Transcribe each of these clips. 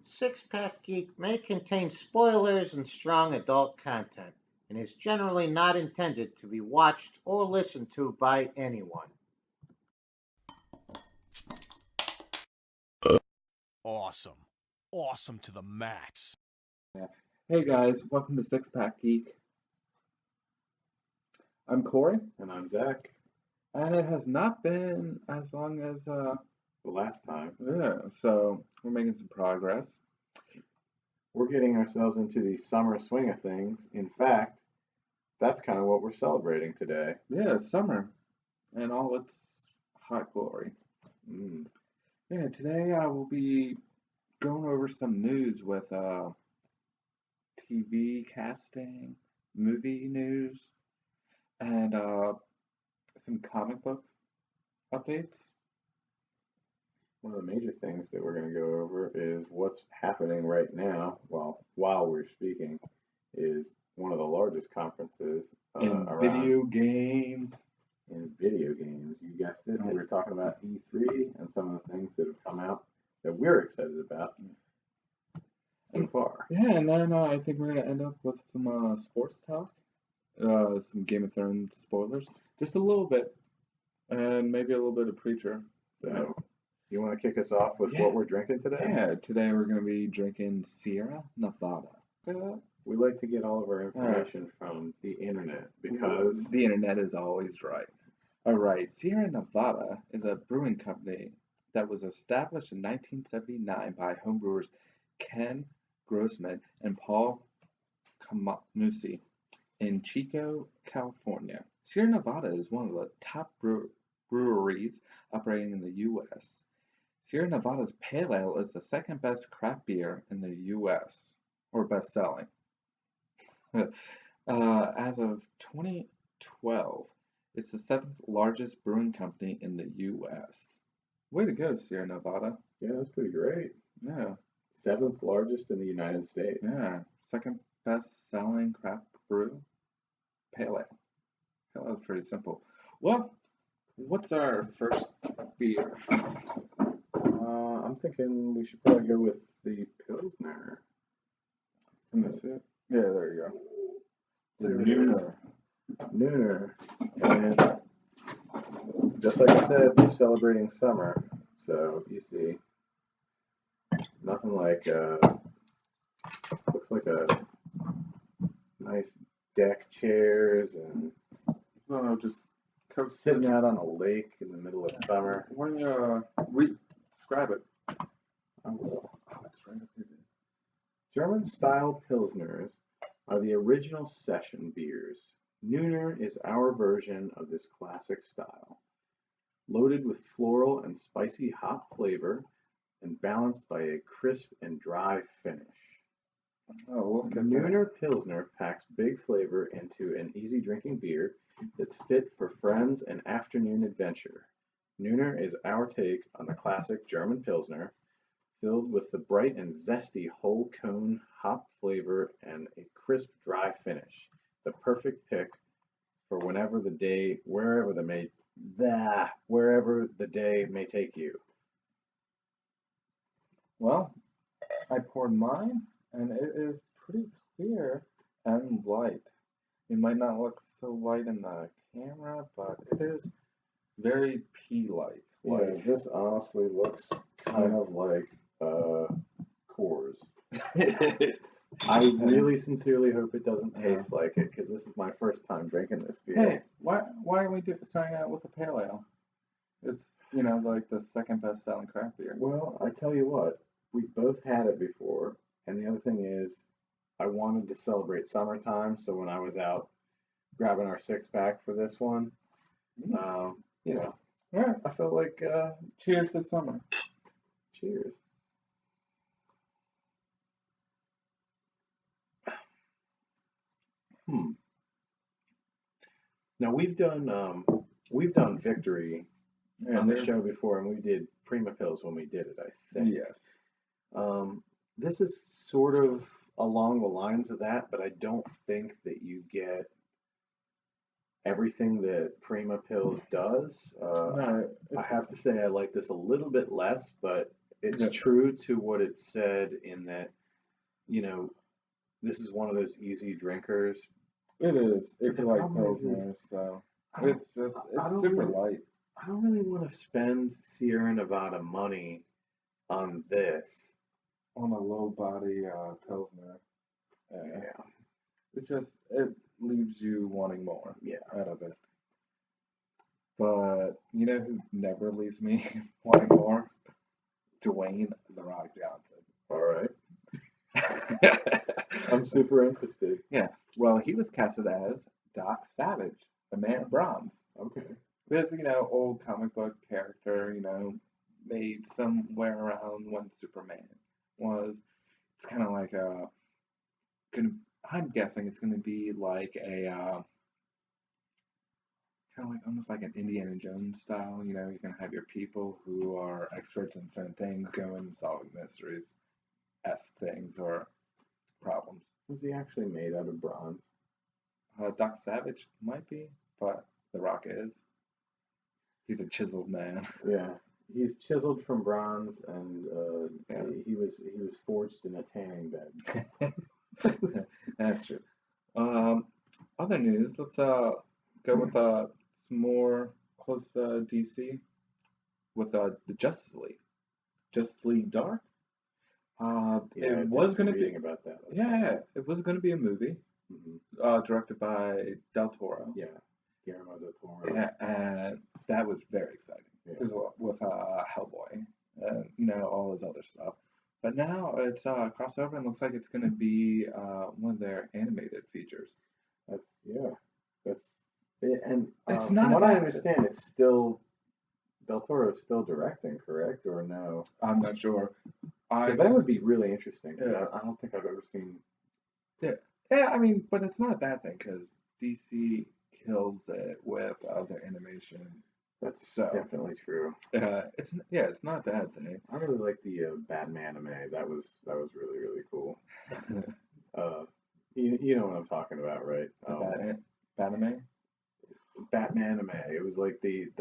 Six Pack Geek may contain spoilers and strong adult content, and is generally not intended to be watched or listened to by anyone. Awesome. Awesome to the max. Yeah. Hey guys, welcome to Six Pack Geek. I'm Corey, And I'm Zach. and it has not been as long as The last time. so we're making some progress. We're getting ourselves into the summer swing of things. In fact, that's kind of what we're celebrating today. Yeah, summer and all its hot glory. Mm. Yeah, today I will be going over some news with TV casting, movie news, and some comic book updates. One of the major things that we're going to go over is what's happening right now, well, while we're speaking, is one of the largest conferences In around video games. in video games. You guessed it. Right. We're talking about E3 and some of the things that have come out that we're excited about so far. Yeah, and then I think we're gonna end up with some sports talk, some Game of Thrones spoilers, just a little bit, and maybe a little bit of Preacher. So, you want to kick us off with what we're drinking today? Yeah, today we're gonna be drinking Sierra Nevada. We like to get all of our information from the internet because The internet is always right. All right, Sierra Nevada is a brewing company that was established in 1979 by homebrewers Ken Grossman and Paul Camusi in Chico, California. Sierra Nevada is one of the top breweries operating in the U.S. Sierra Nevada's Pale Ale is the second best craft beer in the U.S., or best selling. As of 2012, it's the seventh largest brewing company in the U.S. Way to go, Sierra Nevada. yeah, that's pretty great. Yeah, Seventh largest in the United States. yeah. Second best selling craft brew, Pale Ale. Pale Ale is pretty simple. Well, what's our first beer? I'm thinking we should probably go with the Pilsner. Can I see it? Yeah, there you go. The There it is. Nooner. Nooner. And just like I said, we're celebrating summer. So you see, nothing like, looks like a nice deck chairs and No, just sitting out on a lake in the middle of summer. Why don't you describe it? I will. Oh, it's right up here. German style Pilsners are the original session beers. Nooner is our version of this classic style. Loaded with floral and spicy hop flavor and balanced by a crisp and dry finish. Oh, look at Nooner Pilsner packs big flavor into an easy drinking beer that's fit for friends and afternoon adventure. Nooner is our take on the classic German Pilsner, filled with the bright and zesty whole cone hop flavor and a crisp dry finish. The perfect pick for wherever the day may take you. Well, I poured mine, and it is pretty clear and light. It might not look so light in the camera, but it is very pea-like. Yeah, this honestly looks kind of like Coors. I really sincerely hope it doesn't taste like it because this is my first time drinking this beer. Hey, why are we starting out with a pale ale? It's like the second best selling craft beer. Well, I tell you what, we both had it before, and the other thing is, I wanted to celebrate summertime, so when I was out grabbing our six pack for this one, All right. I felt like Cheers to summer. cheers. Now we've done Victory on the show before, and we did Prima Pills when we did it, I think. Yes. This is sort of along the lines of that, but I don't think that you get everything that Prima Pills does. No, I have to say I like this a little bit less, but it's Yeah. true to what it said in that, you know, this is one of those easy drinkers. It is But if the you like problem is Pilsner, so I don't, it's just I it's don't super really, light I don't really want to spend Sierra Nevada money on this. on a low body Pilsner. Yeah, It leaves you wanting more yeah. out of it. But you know who never leaves me wanting more? Dwayne the Rock All right. Johnson. I'm super interested. Yeah. Well, he was casted as Doc Savage, the Man of Bronze. Okay. This, old comic book character, made somewhere around when Superman was. It's kind of like gonna. I'm guessing it's gonna be like a kind of like almost like an Indiana Jones style. You're gonna have your people who are experts in certain things going and solving mysteries, things or problems. Was he actually made out of bronze? Doc Savage might be, but The Rock is. He's a chiseled man. Yeah. He's chiseled from bronze, and Yeah. he was forged in a tanning bed. That's true. Other news. Let's go with some more close to DC with the Justice League. Justice League Dark. Yeah, I It did was some going to be. reading about that. Yeah, it was going to be a movie Hmm. directed by Del Toro. Yeah, Guillermo del Toro. Yeah, and that was very exciting Yeah. because with Hellboy and all his other stuff. But now it's crossover and looks like it's going to be one of their animated features. That's and It's from not a what I bad. understand, it's still Del Toro is still directing, correct or no? I'm not sure. I Because that just would be really interesting. 'Cause yeah, I don't think I've ever seen. yeah, yeah. I mean, but it's not a bad thing because DC kills it with other animation. That's So definitely true. it's not a bad thing. I really like the Batman anime. That was really really cool. Uh, you know what I'm talking about, right? The Batman. Batman anime. It was like the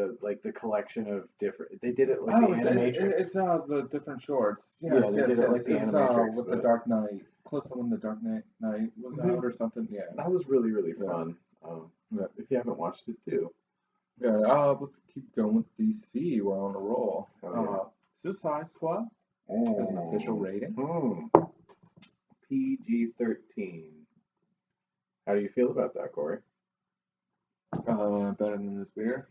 collection of different. They did it like the Oh, Animatrix. it's the different shorts. Yeah, Yes, they yes, did it like yes. the It's Animatrix, with the but Dark Knight, close to when the Dark Knight was Mhm. out or something. Yeah. that was really really Yeah. fun. Yeah. If you haven't watched it, do. Yeah. Let's keep going with DC. We're on a roll. Oh Suicide Squad yeah. has an official rating. PG-13. How do you feel about that, Corey? Better than this beer.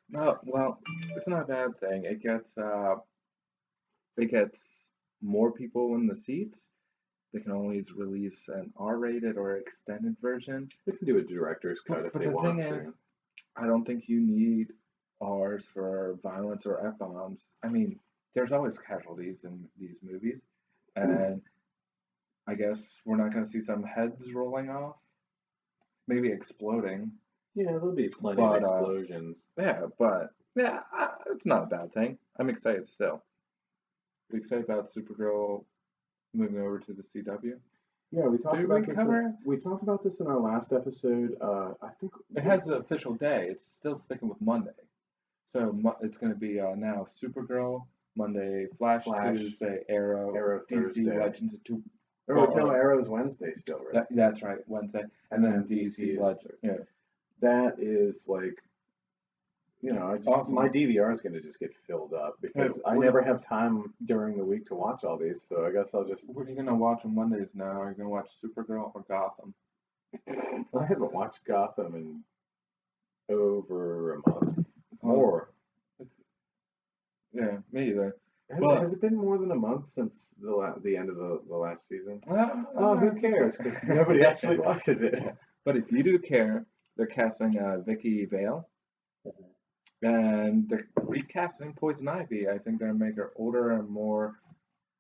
No, well, it's not a bad thing. It gets more people in the seats. They can always release an R-rated or extended version. They can do a director's cut if But they the want thing to. is, I don't think you need R's for violence or F-bombs. I mean, there's always casualties in these movies, and I guess we're not going to see some heads rolling off, maybe exploding. Yeah, there'll be plenty of But explosions. yeah, it's not a bad thing. I'm excited still. You excited about Supergirl moving over to the CW? Yeah, we talked Did about we this. cover it? We talked about this in our last episode. I think It has the official day. It's still sticking with Monday. So it's going to be now Supergirl, Monday, Flash, Flash, Tuesday, Arrow, Arrow DC Thursday. Legends of Two. No, Arrow's Wednesday still, right? That's right, Wednesday. And then DC DC is Legends. Yeah. That is like, Awesome. my DVR is going to just get filled up because I never have time during the week to watch all these. So I guess I'll just. What are you going to watch on Mondays now? Are you going to watch Supergirl or Gotham? I haven't watched Gotham in over a month. More. Yeah, me either. Has it been more than a month since the end of the last season? Who cares? Because nobody actually watches it. But if you do care, they're casting Vicky Vale. And they're recasting Poison Ivy. I think they're going to make her older and more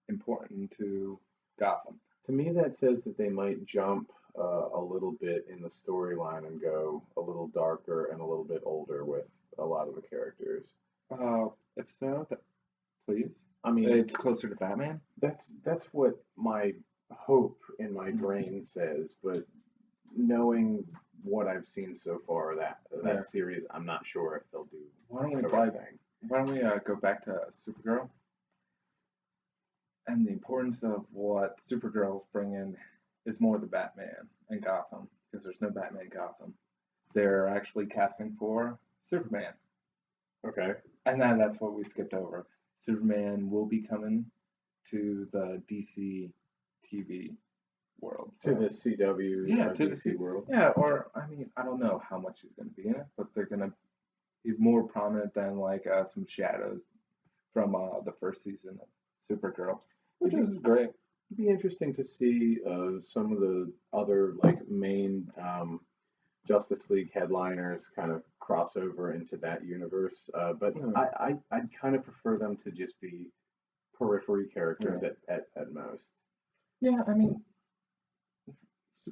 important to Gotham. To me, that says that they might jump a little bit in the storyline and go a little darker and a little bit older with a lot of the characters. If so, please. I mean, it's closer to Batman. That's what my hope in my brain says, but knowing what I've seen so far that series, I'm not sure if they'll do. Why don't we why don't we go back to Supergirl and the importance of what Supergirl's bringing is more the Batman and Gotham because there's no Batman in Gotham. They're actually casting for Superman, Okay. and that's what we skipped over. Superman will be coming to the DC TV world. To the CW, Yeah, to the DC world. Yeah, or I mean, I don't know how much he's going to be in it, but they're going to be more prominent than like some shadows from the first season of Supergirl, which is great. It'd be interesting to see some of the other like main Justice League headliners kind of cross over into that universe. But I'd kind of prefer them to just be periphery characters at most. Yeah, I mean,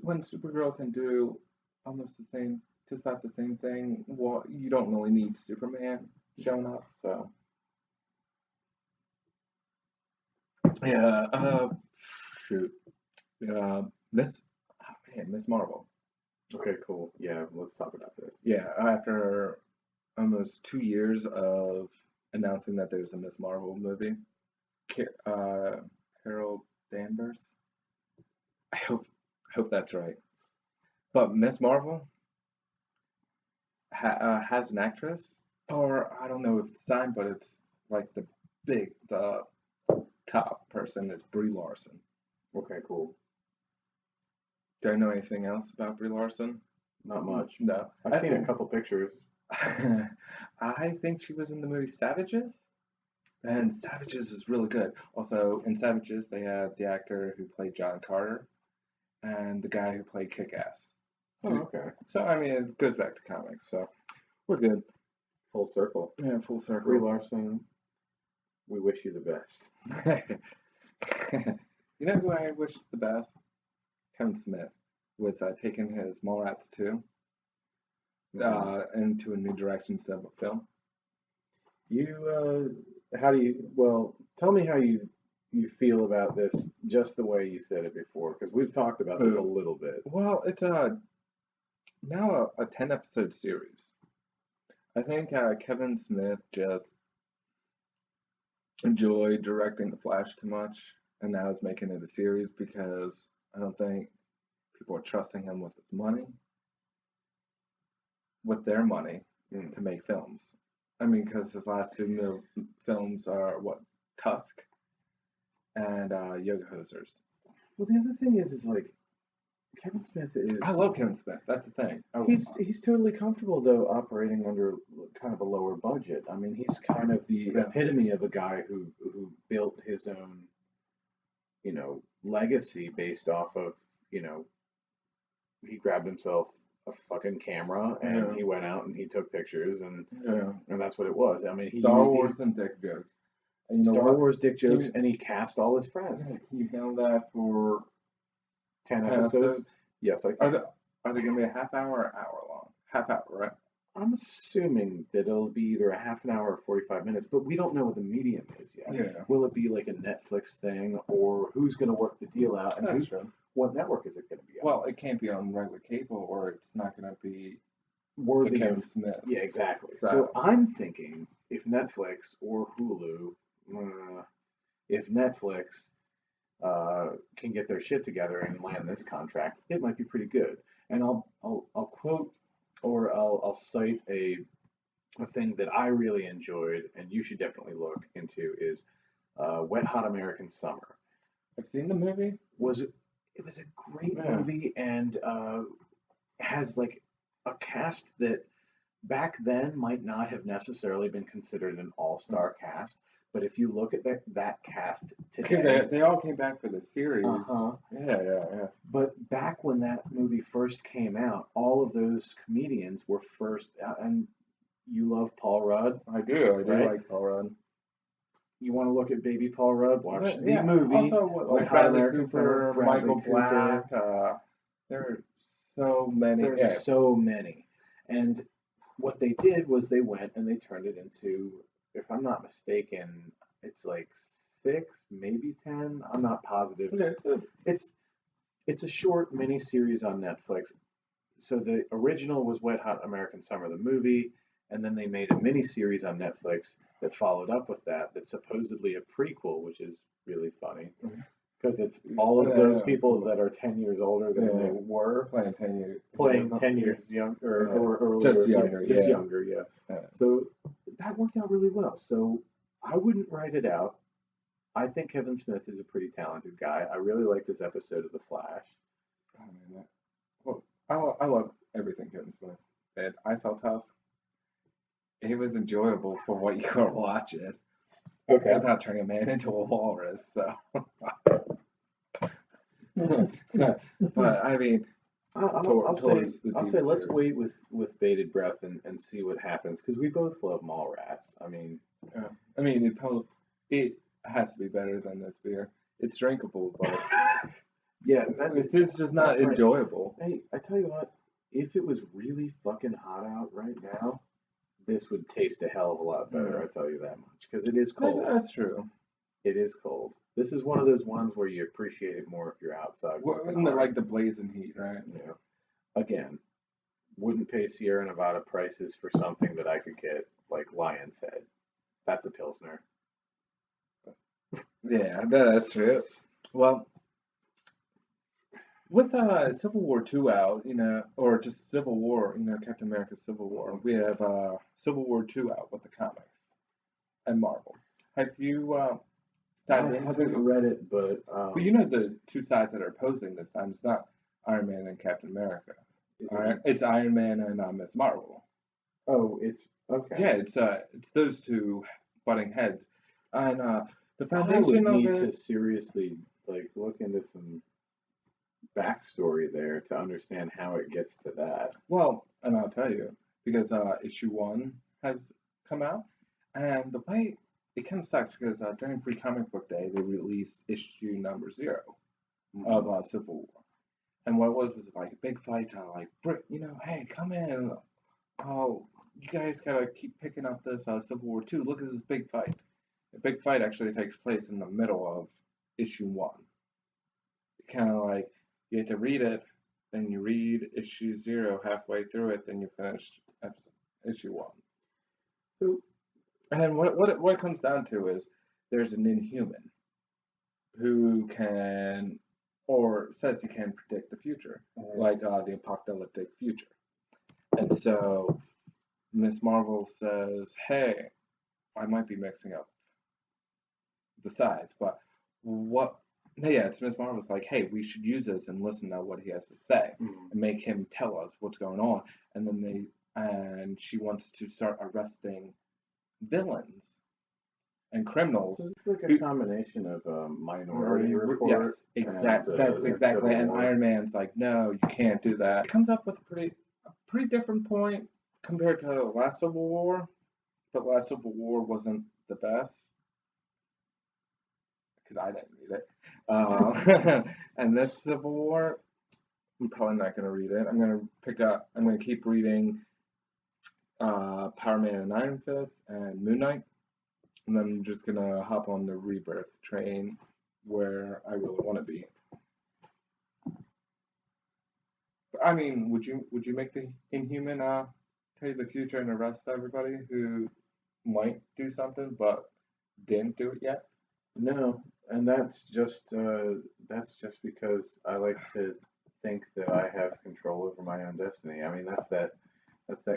when Supergirl can do almost the same, just about the same thing, well, you don't really need Superman showing up, so. Yeah, shoot. Miss, oh man, Miss Marvel. Okay, cool. Yeah, let's talk about this. Yeah, after almost 2 years of announcing that there's a Miss Marvel movie, Carol Danvers. I hope that's right. But Miss Marvel has an actress, or I don't know if it's signed, but it's like the top person is Brie Larson. Okay, cool. Do I know anything else about Brie Larson? Not much. No. I've seen a couple pictures. I think she was in the movie Savages, and Savages is really good. Also, in Savages, they had the actor who played John Carter and the guy who played Kick-Ass. Oh, okay. So, I mean, it goes back to comics, so we're good. Full circle. Yeah, full circle. Brie Larson, we wish you the best. You know who I wish the best? Kevin Smith, with taking his Mallrats 2 into a new direction instead of a film. Tell me how you feel about this just the way you said it before, because we've talked about this a little bit. Well, it's now a 10-episode series. I think Kevin Smith just enjoyed directing The Flash too much, and now is making it a series because I don't think people are trusting him with their money to make films. I mean, because his last two films are Tusk and Yoga Hosers. Well, the other thing is like Kevin Smith is. I love Kevin Smith. That's the thing. He's totally comfortable though operating under kind of a lower budget. I mean, he's kind of the epitome of a guy who built his own, legacy based off of, he grabbed himself a fucking camera and he went out and he took pictures and that's what it was. I mean, Star Wars and dick jokes. And Star Wars dick jokes, and he cast all his friends. Can you handle that for 10 episodes? Yes, I can. Are they going to be a half hour or hour long? Half hour, right? I'm assuming that it'll be either a half an hour or 45 minutes, but we don't know what the medium is yet. Yeah. Will it be like a Netflix thing, or who's going to work the deal out? And That's true. What network is it going to be on? Well, it can't be on regular cable, or it's not going to be worthy Kevin of Smith. Yeah, exactly. So I'm thinking if Netflix or Hulu, if Netflix can get their shit together and land this contract, it might be pretty good. And I'll quote or I'll cite a thing that I really enjoyed, and you should definitely look into, is Wet Hot American Summer. I've seen the movie. It was a great movie, and has like a cast that back then might not have necessarily been considered an all-star cast. But if you look at that cast today, because they all came back for the series. Yeah. But back when that movie first came out, all of those comedians were first, and you love Paul Rudd. I do right? like Paul Rudd. You want to look at baby Paul Rudd? Watch the movie. Also, like Bradley American Cooper, Summer, Michael Black. There are so many. There's so many. And what they did was they went and they turned it into, if I'm not mistaken, it's like 6, maybe 10. I'm not positive. Okay. It's a short mini series on Netflix. So the original was Wet Hot American Summer, the movie, and then they made a mini series on Netflix that followed up with that. That's supposedly a prequel, which is really funny because it's all of those people that are 10 years older than they were playing 10 years, playing 10 years younger or earlier, just younger, just yeah. younger, yeah. So that worked out really well. So I wouldn't write it out. I think Kevin Smith is a pretty talented guy. I really liked this episode of The Flash. Oh, man, I love everything Kevin Smith did. I Saw Tusk. It was enjoyable for what you were watching. Okay. Without turning a man into a walrus, so. But I mean, I'll say TV let's series. wait with bated breath and see what happens because we both love Mallrats. I mean, it has to be better than this beer. It's drinkable, but yeah, it's just not right. enjoyable. Hey, I tell you what, if it was really fucking hot out right now, this would taste a hell of a lot better. I tell you that much because it is cold. That's true. It is cold. This is one of those ones where you appreciate it more if you're outside. Like the blazing heat, right? Yeah. Again, wouldn't pay Sierra Nevada prices for something that I could get like Lion's Head. That's a Pilsner. Yeah, that's true. Well, with Civil War II out, or just Civil War, Captain America Civil War, we have Civil War II out with the comics and Marvel. Have you I haven't read it, but you know the two sides that are opposing this time. It's not Iron Man and Captain America. It's Iron Man and Miss Marvel. Oh, it's okay. Yeah, it's those two butting heads, and the foundation I would need of it. to seriously look into some backstory there to understand how it gets to that. Well, and I'll tell you because issue 1 has come out, and the way it kind of sucks because during Free Comic Book Day they released issue number 0 of Civil War, and what it was like a big fight. Hey, come in. Oh, you guys gotta keep picking up this Civil War 2. Look at this big fight. The big fight actually takes place in the middle of issue 1. Kind of like you have to read it, then you read issue 0 halfway through it, then you finish issue 1. So, and what it comes down to is there's an Inhuman who can, or says he can predict the future, like the apocalyptic future. And so Miss Marvel says, hey, I might be mixing up the sides, but it's Miss Marvel's like, hey, we should use this and listen to what he has to say and make him tell us what's going on. And then she wants to start arresting villains and criminals. So it's like a combination of Minority Report. Yes, exactly. That's exactly. And Iron Man's like, no, you can't do that. It comes up with a pretty different point compared to last Civil War, but last Civil War wasn't the best because I didn't read it. And this Civil War, I'm probably not going to read it. I'm going to keep reading Power Man and Iron Fist and Moon Knight. And then I'm just going to hop on the Rebirth train where I really want to be. I mean, would you make the Inhuman tell you the future and arrest everybody who might do something but didn't do it yet? No, and that's just because I like to think that I have control over my own destiny. I mean, that's that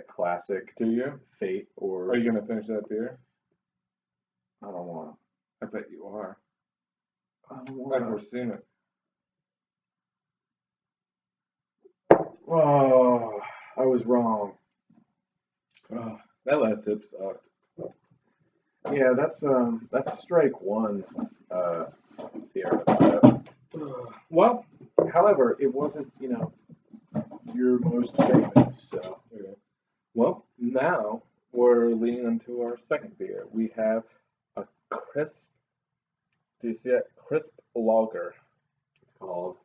classic. Do you? Fate or. Are you gonna finish that beer? I don't want to. I bet you are. I don't want to. I've foreseen it. Oh, I was wrong. Oh, that last sip sucked. Yeah, that's strike one, Sierra Nevada. Well, however, it wasn't, your most famous, so. Yeah. Well, now we're leading into our second beer. We have a crisp, do you see it? Crisp lager. It's called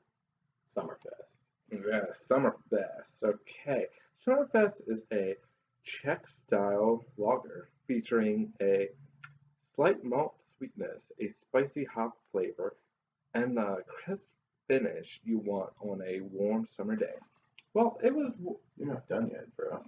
Summerfest. Yeah, Summerfest. Okay. Summerfest is a Czech-style lager featuring a slight malt sweetness, a spicy hop flavor, and the crisp finish you want on a warm summer day. Well, it was. You're not done yet, bro.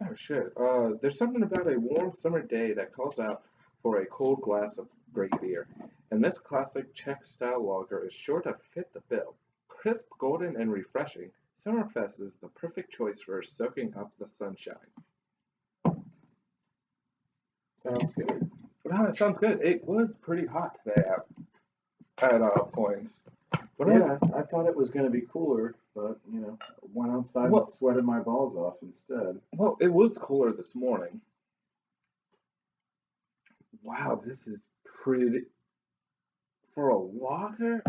Oh shit. There's something about a warm summer day that calls out for a cold glass of great beer. And this classic Czech style lager is sure to fit the bill. Crisp, golden, and refreshing, Summerfest is the perfect choice for soaking up the sunshine. Sounds good. Wow, it sounds good. It was pretty hot today at points. But Yeah, I thought it was going to be cooler, but went outside and well, sweated my balls off instead. well, it was cooler this morning. Wow, this is pretty for a lager.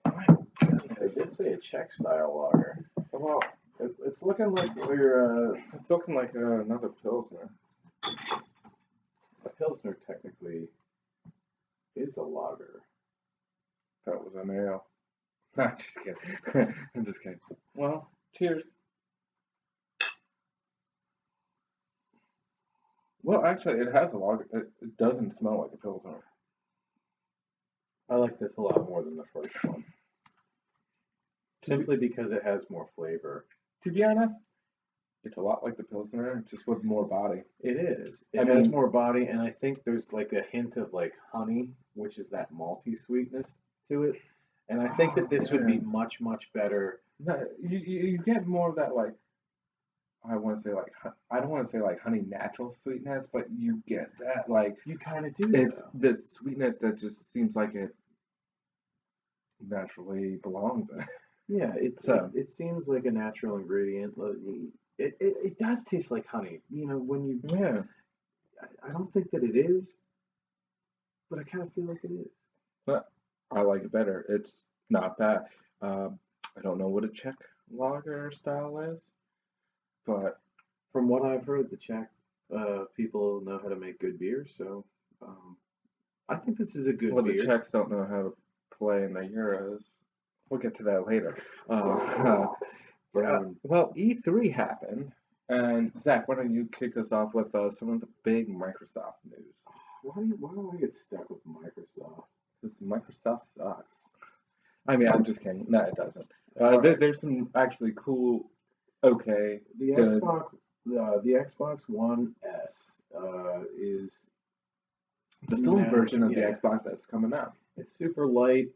My They goodness. did say a Czech style lager. Well, It's looking like we're it's looking like another pilsner. a Pilsner technically is a lager. That was an ale. I'm just kidding. I'm just kidding. Well, cheers. Well, actually, it has a lager. It doesn't smell like a pilsner. I like this a lot more than the first one. Simply because it has more flavor. To be honest, it's a lot like the pilsner, just with more body. It is. It I has mean- more body, and I think there's like a hint of like honey, which is that malty sweetness to it. And I think that this would be man. much, much better. No, you get more of that like I want to say like I don't want to say like honey natural sweetness, but you get that like You kind of do. it's Though. this sweetness that just seems like it naturally belongs in. Yeah, So it seems like a natural ingredient. It does taste like honey. When you yeah, I don't think that it is, but I kind of feel like it is. but I like it better. It's not bad. I don't know what a Czech lager style is, but From what I've heard, the Czech people know how to make good beer, so I think this is a good well, the beer. Czechs don't know how to play in the Euros. We'll get to that later. Uh, Burn. well, E3 happened, and Zach, why don't you kick us off with some of the big Microsoft news? Why do I get stuck with Microsoft? Because Microsoft sucks. I mean, I'm just kidding. No, it doesn't. Alright. There's some actually cool, okay, The good. The Xbox One S is The slim now, version of the yeah, Xbox that's coming out. it's super light.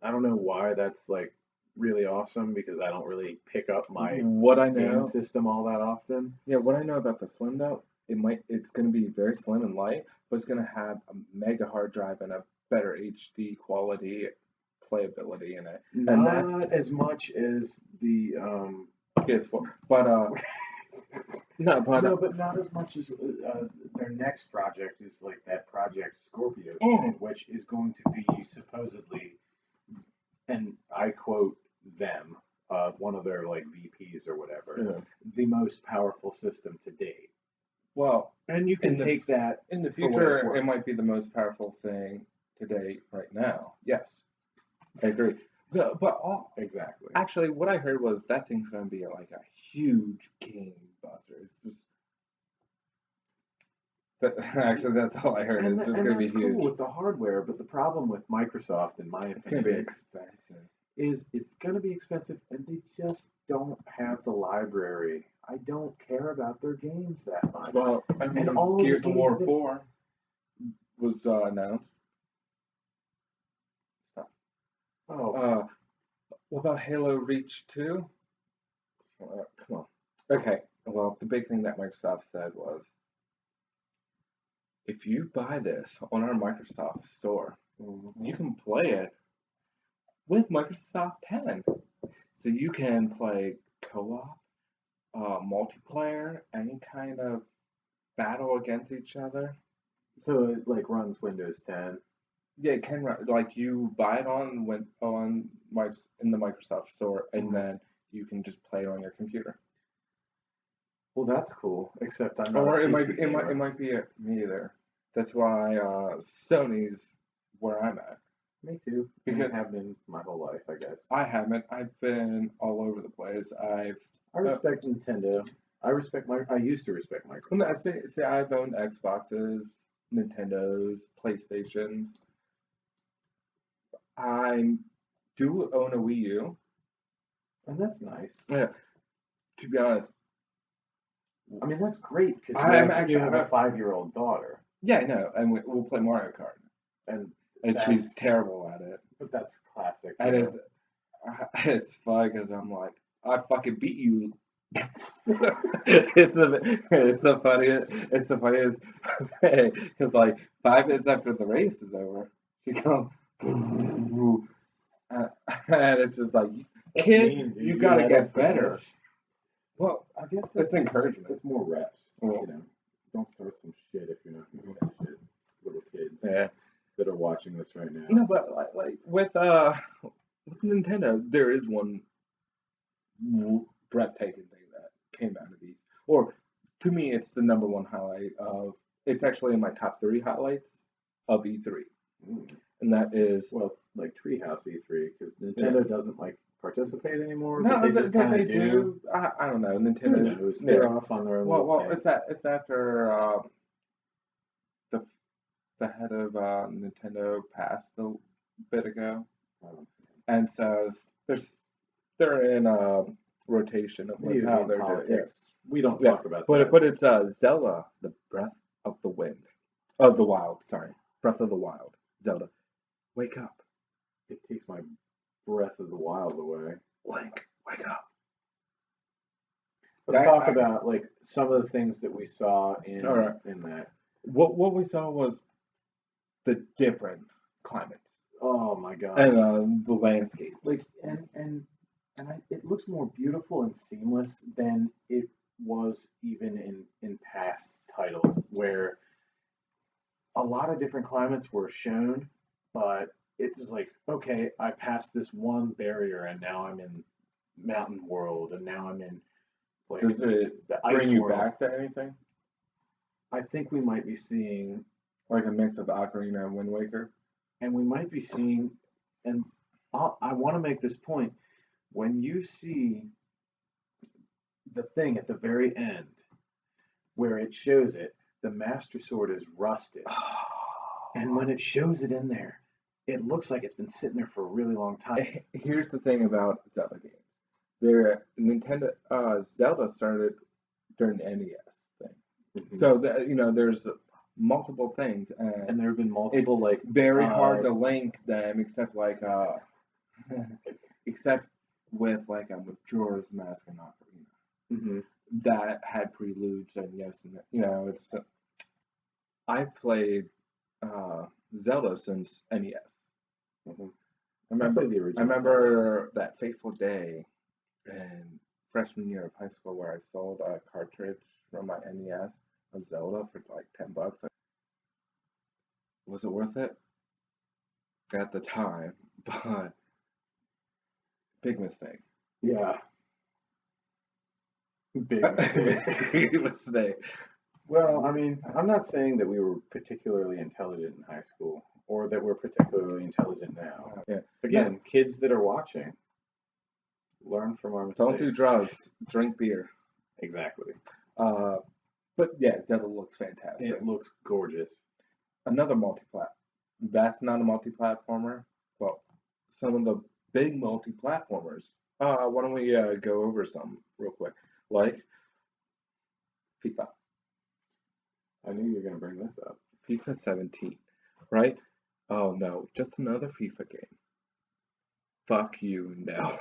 I don't know why that's like really awesome because I don't really pick up my What I game know, system all that often. yeah, what I know about the Slim though, it's going to be very slim and light, but it's going to have a mega hard drive and a better HD quality playability in it, and that's Not as much as the PS4. But no, but no, but not as much as their next project is like that Project Scorpio Oh. thing, which is going to be supposedly, and I quote them, one of their like VPs or whatever, yeah. the most powerful system to date. Well, And you can In the- take that in the for what it's future, worth. it might be the most powerful thing to date right now. Yes, I agree. But Exactly. actually, what I heard was that thing's going to be like a huge game buster. It's just actually that's all I heard. It's just going to be that's huge. cool with the hardware, but the problem with Microsoft, in my It's going to be opinion, expensive. is it's going to be expensive, and they just don't have the library. I don't care about their games that much. Well, I mean, all of the Gears of War games that- 4 was announced. Oh, What about Halo Reach 2? Come on. Okay, well, the big thing that Microsoft said was if you buy this on our Microsoft store, you can play it with Microsoft 10. So you can play co op, multiplayer, any kind of battle against each other. so it like runs Windows 10. Yeah, it can run like you buy it in the Microsoft store, and Mhm. then you can just play it on your computer. Well, that's cool. Except I'm not Or a it might PC be, gamer. it might be me either. That's why Sony's where I'm at. Me too. Because- I have been my whole life, I guess. I haven't. I've been all over the place. I respect Nintendo. I used to respect Microsoft. Say I've owned Xboxes, Nintendos, PlayStations. I do own a Wii U. And that's nice. Yeah. To be honest, I mean, that's great because I'm you actually- have a 5-year-old daughter, Yeah, I know, and we'll play Mario Kart, and and that's, she's terrible at it. but that's classic. And you know? it's fun because I'm like, I fucking beat you. It's the funniest thing because like 5 minutes after the race is over, she comes and it's just like, That's kid, mean, dude. you You gotta let get her better. finish. Well, I guess it's encouragement. That's more reps. Well- You know, don't start some shit if you're not going to finish it. Little kids Yeah. that are watching this right now. No, but like with Nintendo, there is one breathtaking thing that came out of these. Or to me, it's the number one highlight of. It's actually in my top 3 highlights of E3, and that is Well, like Treehouse E3, because Nintendo doesn't like participate anymore. no, but they just kind they of do. I don't know. Who Nintendo. knows? They're off on their own Well, little well, thing. it's after the head of Nintendo passed a bit ago, and so they're in rotation We with how they're doing it. politics. We don't Yeah, talk about But that. but it's Zelda, the Breath of the Wind, of the Wild. Sorry, Breath of the Wild. Zelda, wake up, It takes my breath of the wild away. Link, wake up. Let's That- talk about like some of the things that we saw in All right. in that. What we saw was the different climates Oh my god! and the landscapes. Like it looks more beautiful and seamless than it was even in past titles, where a lot of different climates were shown, but it was like, okay, I passed this one barrier and now I'm in Mountain World, and now I'm in like Does it the ice bring you world. back to anything? I think we might be seeing, Like a mix of Ocarina and Wind Waker? and we might be seeing, and I want to make this point. When you see the thing at the very end, where it shows it, the Master Sword is rusted, and when it shows it in there, it looks like it's been sitting there for a really long time. Here's the thing about Zelda games. Nintendo Zelda started during the NES thing. So there's multiple things, And there have been multiple like very hard to link them, except except with like a Majora's Mask and Ocarina mhm. that had preludes and it's. I've played Zelda since NES. Mhm. I remember played the original. I remember that fateful day in freshman year of high school where I sold a cartridge from my NES of Zelda for like $10. Was it worth it? At the time, but big mistake. Yeah. Big mistake. Big mistake. Well, I mean, I'm not saying that we were particularly intelligent in high school or that we're particularly intelligent now. Yeah. Again, kids that are watching, learn from our mistakes. Don't do drugs. Drink beer. Exactly. But yeah, Zelda looks fantastic. It looks gorgeous. Another multi-plat. That's not a multi-platformer. Well, some of the big multi-platformers. Why don't we go over some real quick? Like FIFA. I knew you were going to bring this up. FIFA 17, right? Oh no, just another FIFA game. Fuck you, no.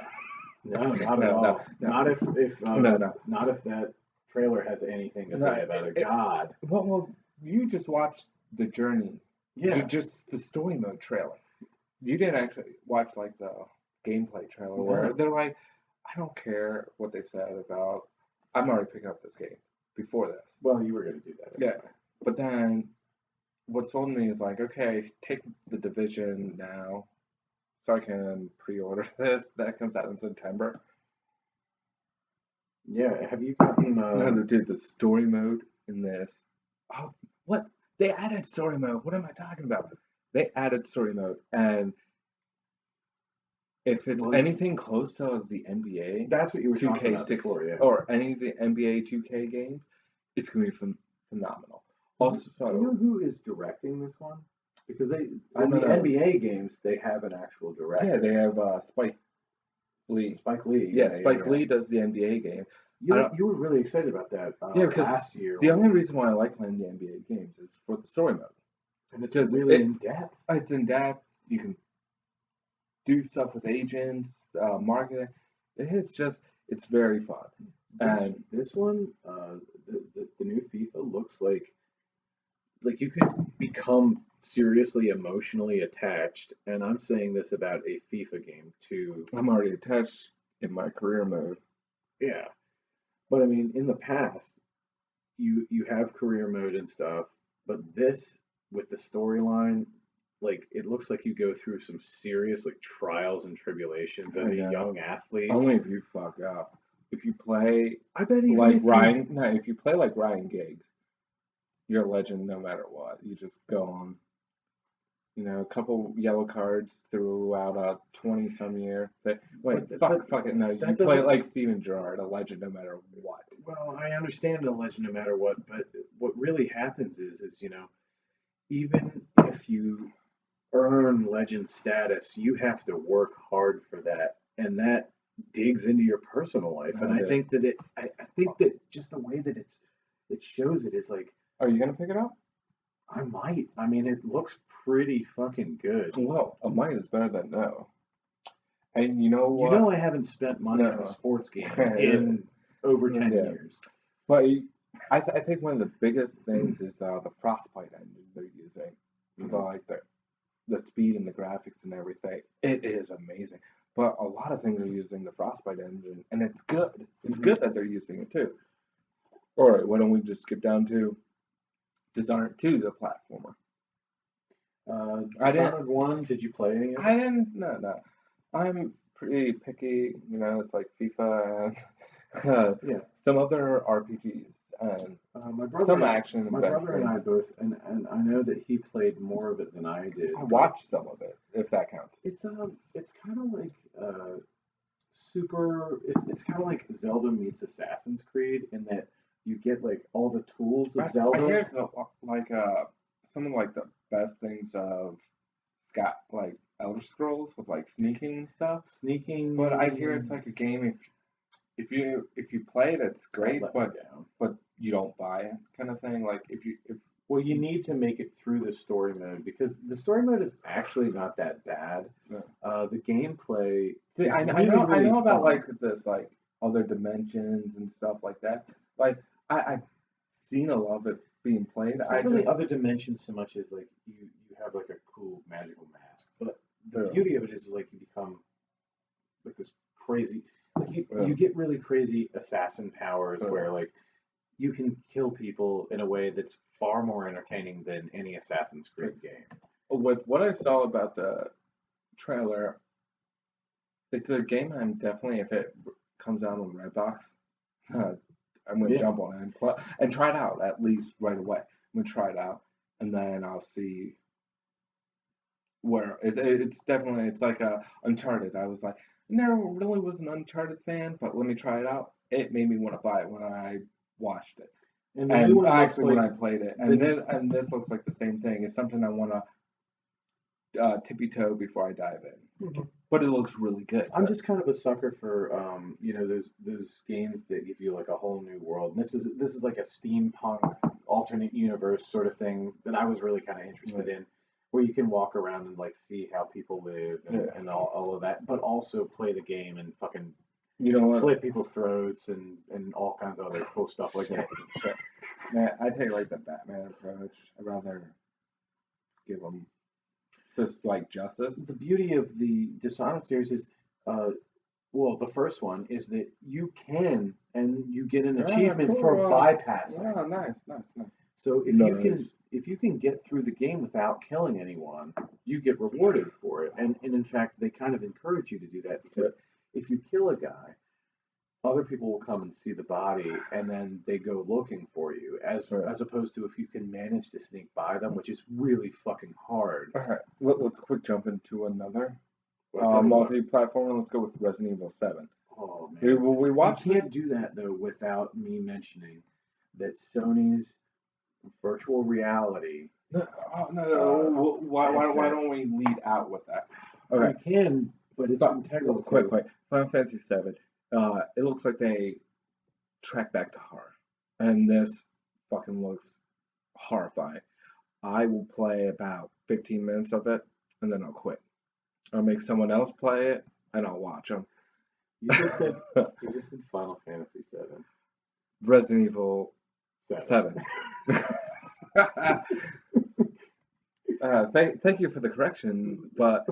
No, not at No, all. no, no. Not if No. not if that trailer has anything to No, say about it. God. Well, you just watched the journey. Yeah. Just the story mode trailer. You didn't actually watch like the gameplay trailer where No. they're like, I don't care what they said about. I'm already picking up this game before this. Well, you were going to do that. Yeah. Anyway. But then what sold me is like, okay, take the Division now so I can pre-order this. That comes out in September. Yeah. Have you gotten? No, dude, the story mode in this. Oh, what? They added story mode. What am I talking about? They added story mode, and if it's Well, anything close to the NBA That's what you were talking about 2K6 before, yeah. or any of the NBA 2K games, it's gonna be phenomenal. Also, Do you know who is directing this one? Because I in don't the know. NBA games, they have an actual director. yeah, they have Spike Lee. Spike Lee. Yeah, Spike Lee does the NBA game, You were really excited about that Yeah, because last year, the only reason why I like playing the NBA games is for the story mode. and it's Because really in depth. it's in depth. You can do stuff with agents, marketing. It's very fun. This one, the new FIFA looks like you could become seriously emotionally attached, and I'm saying this about a FIFA game too. I'm already attached in my career mode. Yeah, but I mean, in the past, you have career mode and stuff, but this with the storyline, like it looks like you go through some serious like trials and tribulations as a young athlete. Only if you fuck up. If you play I bet even like if Ryan, no, if you play like Ryan Giggs, you're a legend no matter what. You just go on. You know, a couple yellow cards throughout a 20-some year. Fuck it. No, you play doesn't- like Steven Gerrard, a legend no matter what. Well, I understand a legend no matter what, but what really happens is even if you earn legend status, you have to work hard for that, and that digs into your personal life. And I think that I think that just the way that it shows it is like, Are you gonna pick it up? I might. I mean, it looks pretty fucking good. Well, a might is better than no. And you know You what? know, I haven't spent money on a sports game in over 10 years. But I think one of the biggest things is the Frostbite engine they're using for the speed and the graphics and everything. It is amazing. But a lot of things are using the Frostbite engine, and it's good. It's good that they're using it too. All right, why don't we just skip down to Dishonored 2 is a platformer. Dishonored 1, did you play any of it? I didn't. No. I'm pretty picky. You know, it's like FIFA and some other RPGs and my brother, some action. My brother and I both, and I know that he played more of it than I did. I watched some of it, if that counts. It's kind of like It's kind of like Zelda meets Assassin's Creed in that you get like all the tools of Zelda. I hear it's like some of like the best things of like Elder Scrolls with like sneaking and stuff. But I hear it's like a game if you play it, it's great, but you don't buy it kind of thing. Like if well, you need to make it through the story mode because the story mode is actually not that bad. Yeah. The gameplay. See, I know about like this like other dimensions and stuff like that. Like I've seen a lot of it being played. It's not really other dimensions so much as like you have like a cool magical mask, but the beauty of it is like you become like this crazy. Like you get really crazy assassin powers where like you can kill people in a way that's far more entertaining than any Assassin's Creed game. With what I saw about the trailer, it's a game I'm definitely, if it comes out on Redbox, I'm going to jump on it and try it out at least right away. I'm going to try it out and then I'll see where it's definitely, it's like Uncharted. I was like, never really was an Uncharted fan, but let me try it out. It made me want to buy it when I watched it. And actually when I played it. And this looks like the same thing. It's something I want to tippy toe before I dive in. Mm-hmm. But it looks really good. I'm just kind of a sucker for those games that give you like a whole new world. And this is like a steampunk alternate universe sort of thing that I was really kind of interested in, where you can walk around and like see how people live and all of that, but also play the game and fucking slit people's throats and all kinds of other cool stuff like that. Man, I take like the Batman approach. I'd rather give them just like justice. The beauty of the Dishonored series is, the first one is that you can and you get an achievement for bypassing. Oh, nice. So if you can get through the game without killing anyone, you get rewarded for it. And in fact, they kind of encourage you to do that because if you kill a guy, other people will come and see the body and then they go looking for you as opposed to if you can manage to sneak by them, which is really fucking hard. All right, let's quick jump into another multi-platform. Let's go with Resident Evil 7. Oh, man. We watched You can't do that, though, without me mentioning that Sony's virtual reality. No. Why don't we lead out with that? Okay. You can, but it's integral. Quick. Final Fantasy 7. It looks like they track back to horror. And this fucking looks horrifying. I will play about 15 minutes of it and then I'll quit. I'll make someone else play it and I'll watch them. You just said Final Fantasy VII. Resident Evil 7. Thank you for the correction, but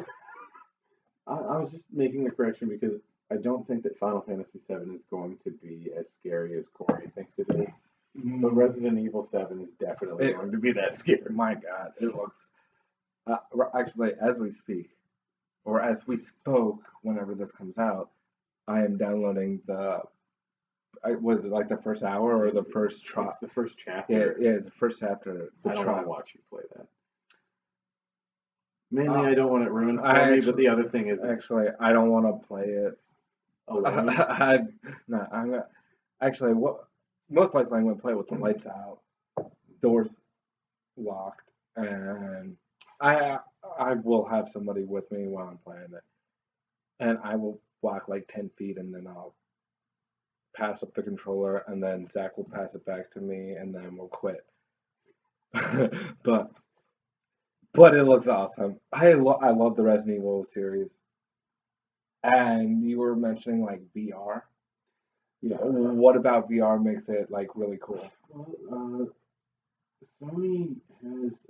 I was just making the correction because I don't think that Final Fantasy VII is going to be as scary as Corey thinks it is. But Resident Evil 7 is definitely going to be that scary. My God, it looks. Actually, as we speak, or as we spoke, whenever this comes out, I am downloading was it like the first hour or the first trial? It's the first chapter. Yeah, it's the first chapter. I don't want to watch you play that. Mainly, I don't want it ruined for me, but the other thing is... Actually, I don't want to play it. Alone? No, I'm not. Actually, most likely I'm going to play with the lights out, doors locked, and I will have somebody with me while I'm playing it. And I will walk like 10 feet, and then I'll pass up the controller, and then Zach will pass it back to me, and then we'll quit. But it looks awesome. I love the Resident Evil series. And you were mentioning like VR. Yeah. What about VR makes it like really cool? Well, Sony has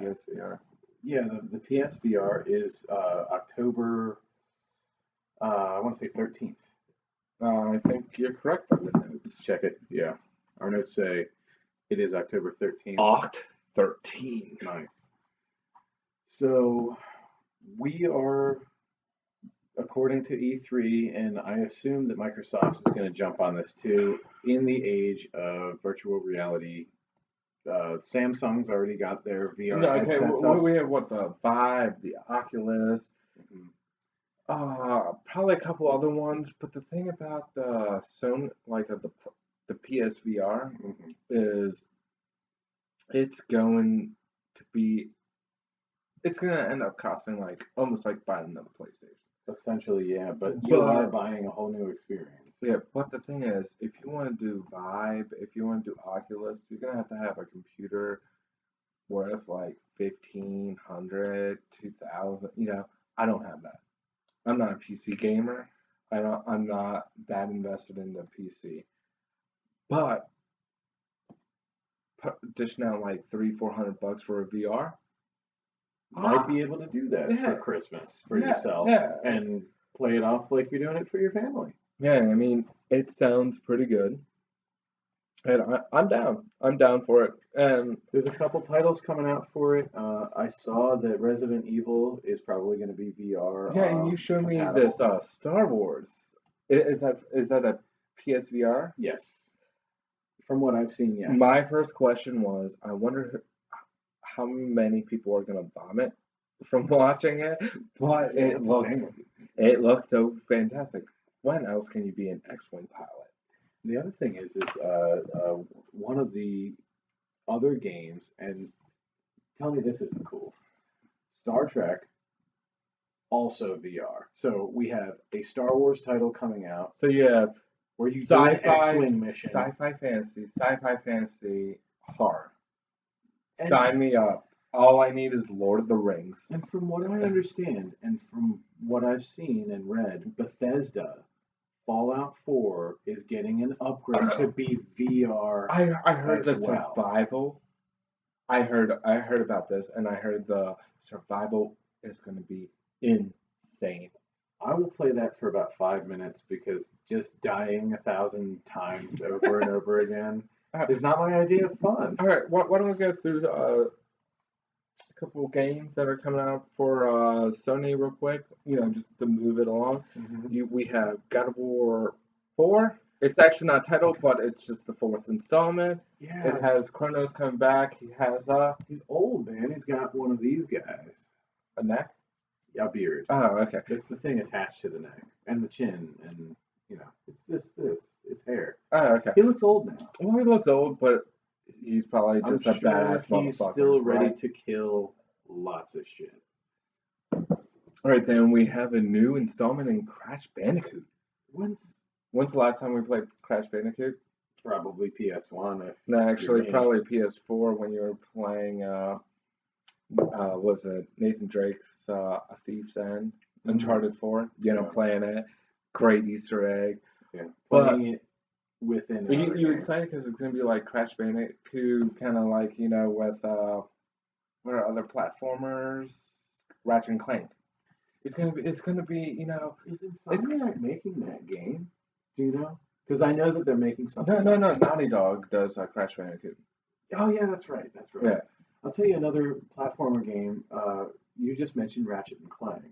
PSVR. Yeah, the PSVR is October. I want to say 13th. I think you're correct by the notes. Check it. Yeah, our notes say it is October 13th. Oct 13. Nice. So we are, according to E3, and I assume that Microsoft is going to jump on this too, in the age of virtual reality. Samsung's already got their VR headsets up. We have the Vive, the Oculus, probably a couple other ones. But the thing about the Sony, like the PSVR, is it's going to end up costing like almost like buying another PlayStation. Essentially, yeah, but you are buying a whole new experience. Yeah, but the thing is, if you want to do Vive, if you want to do Oculus, you're going to have a computer worth like $1,500, $2,000. You know, I don't have that. I'm not a PC gamer. I'm not that invested in the PC. But dishing out like $300-400 for a VR, might be able to do that for Christmas for yourself and play it off like you're doing it for your family. Yeah, I mean, it sounds pretty good. And I'm down. I'm down for it. And there's a couple titles coming out for it. I saw that Resident Evil is probably going to be VR. Yeah, and you showed me this Star Wars. Is that a PSVR? Yes. From what I've seen, yes. My first question was, I wonder how many people are going to vomit from watching it, but it looks so fantastic. When else can you be an X-Wing pilot? The other thing is one of the other games, and tell me this isn't cool, Star Trek, also VR. So we have a Star Wars title coming out. So you have where you do an X-Wing mission. Sci-fi fantasy, horror. Sign me up. All I need is Lord of the Rings. And from what I understand, and from what I've seen and read, Bethesda, Fallout 4 is getting an upgrade to be VR. I heard the survival. I heard about this, and I heard the survival is going to be insane. I will play that for about 5 minutes because just dying 1,000 times over and over again is not my idea of fun. All right, why don't we go through a couple of games that are coming out for Sony real quick? You know, just to move it along. We have God of War 4. It's actually not titled, but it's just the 4th installment. Yeah. It has Kronos coming back. He has he's old, man. He's got one of these guys. A neck? Yeah, a beard. Oh, okay. It's the thing attached to the neck and the chin, and you know, it's this. It's hair. Oh, okay. He looks old now. Well, he looks old, but he's probably just a badass motherfucker. He's still ready to kill lots of shit. All right, then we have a new installment in Crash Bandicoot. When's When's the last time we played Crash Bandicoot? Probably PS1 if No, you're actually, me. probably PS4 when you were playing. Was it Nathan Drake's A Thief's End, Uncharted 4? You know, Yeah. playing it. Great Easter egg. Yeah, But playing it within are another you game. excited because it's gonna be like Crash Bandicoot, kind of like with what are other platformers? Ratchet and Clank. It's gonna be. Is Insomniac making that game? Do you know? Because I know that they're making something. No. else. Naughty Dog does Crash Bandicoot. Oh yeah, that's right. That's right. Yeah. I'll tell you another platformer game. You just mentioned Ratchet and Clank,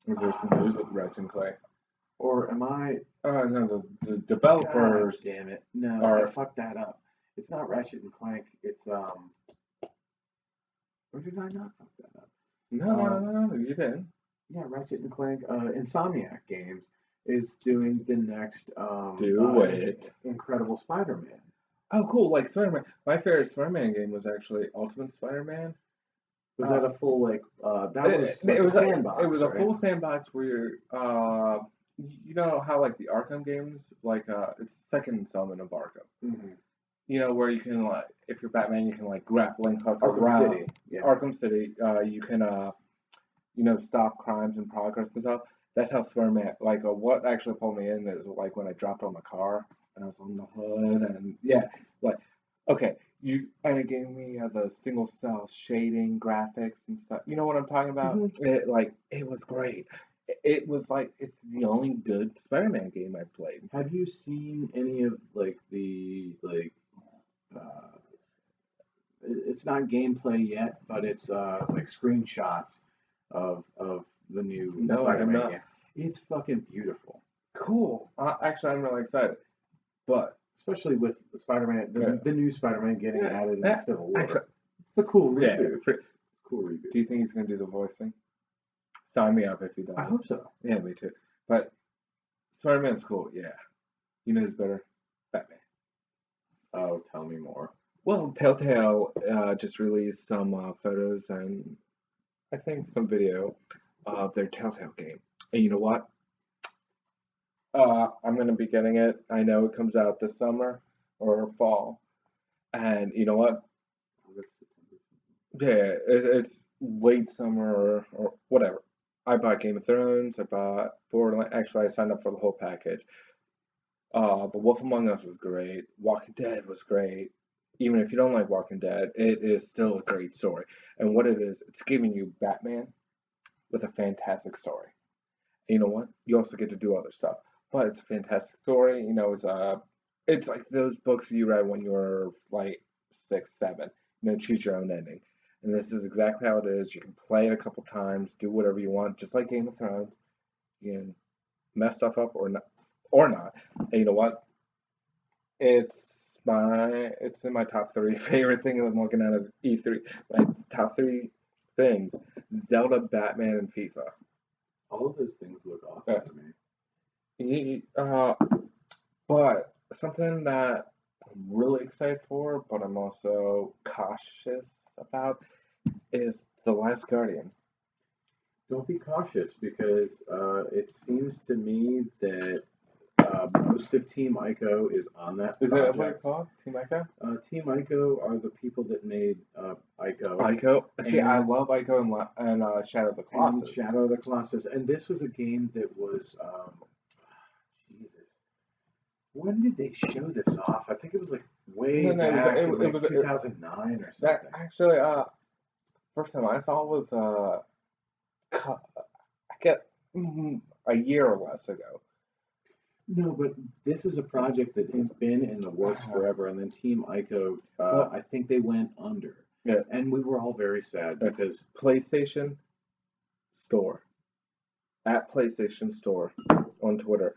Was there some news with Ratchet and Clank? or am I? No, the God developers damn it! No, are. I fucked that up. It's not Ratchet and Clank. It's Or did I not fuck that up? No, you didn't. Yeah, Ratchet and Clank. Insomniac Games is doing the next Do it. Incredible Spider-Man. Oh, cool! Like Spider-Man. My favorite Spider-Man game was actually Ultimate Spider-Man. Was that a full like? That was like It a was sandbox. it was a right? full sandbox where you know how like the Arkham games, like it's the second installment of Arkham. Mm-hmm. You know where you can like, if you're Batman, you can like grappling hook Arkham around City. Yeah. Arkham City. You can stop crimes in progress and stuff. That's how Spider-Man. Like what actually pulled me in is like when I dropped on my car and I was on the hood and yeah, like okay. And it gave me the single cell shading graphics and stuff. You know what I'm talking about? It was great. It was like it's the only good Spider-Man game I played. Have you seen any of like the like? Uh, it's not gameplay yet, but it's like screenshots of the new No, I have Spider-Man not. game. It's fucking beautiful, Cool. Actually, I'm really excited. But especially with Spider-Man, the new Spider-Man getting Yeah, added in yeah, Civil War. actually, It's the cool yeah. reboot. Cool reboot. Do you think he's gonna do the voicing? Sign me up if he does. I hope so. Yeah, me too. But Spider-Man's cool. Yeah. You know who's better? Batman. Oh, tell me more. Well, Telltale just released some photos and I think some video of their Telltale game. And you know what? I'm gonna be getting it. I know it comes out this summer or fall. And you know what? Yeah, it's late summer or whatever. I bought Game of Thrones. I bought Borderlands. Actually, I signed up for the whole package. The Wolf Among Us was great. Walking Dead was great. Even if you don't like Walking Dead, it is still a great story. And what it is, it's giving you Batman with a fantastic story. And you know what? You also get to do other stuff, but it's a fantastic story. You know, it's like those books you read when you were like 6, 7. You know, choose your own ending. And this is exactly how it is. You can play it a couple times, do whatever you want, just like Game of Thrones. You can mess stuff up or not, And you know what? It's in my top 3 favorite things I'm looking at of E3. My top 3 things: Zelda, Batman, and FIFA. All of those things look awesome Yeah. to me. But something that I'm really excited for, but I'm also cautious about, is The Last Guardian. Don't be cautious because it seems to me that most of Team Ico is on that Is that what project. it's called? Team Ico? Team Ico are the people that made Ico. Ico. See, I And- love Ico and Shadow of the And Colossus. Shadow of the Colossus. And this was a game that was, Jesus. When did they show this off? I think it was like way No, no, back in it like was 2009 or that something. actually first time I saw was I get a year or less ago. No, but this is a project that has been in the works forever, and then Team Ico, Well- I think they went under. Yeah. And we were all very sad because PlayStation Store at PlayStation Store on Twitter.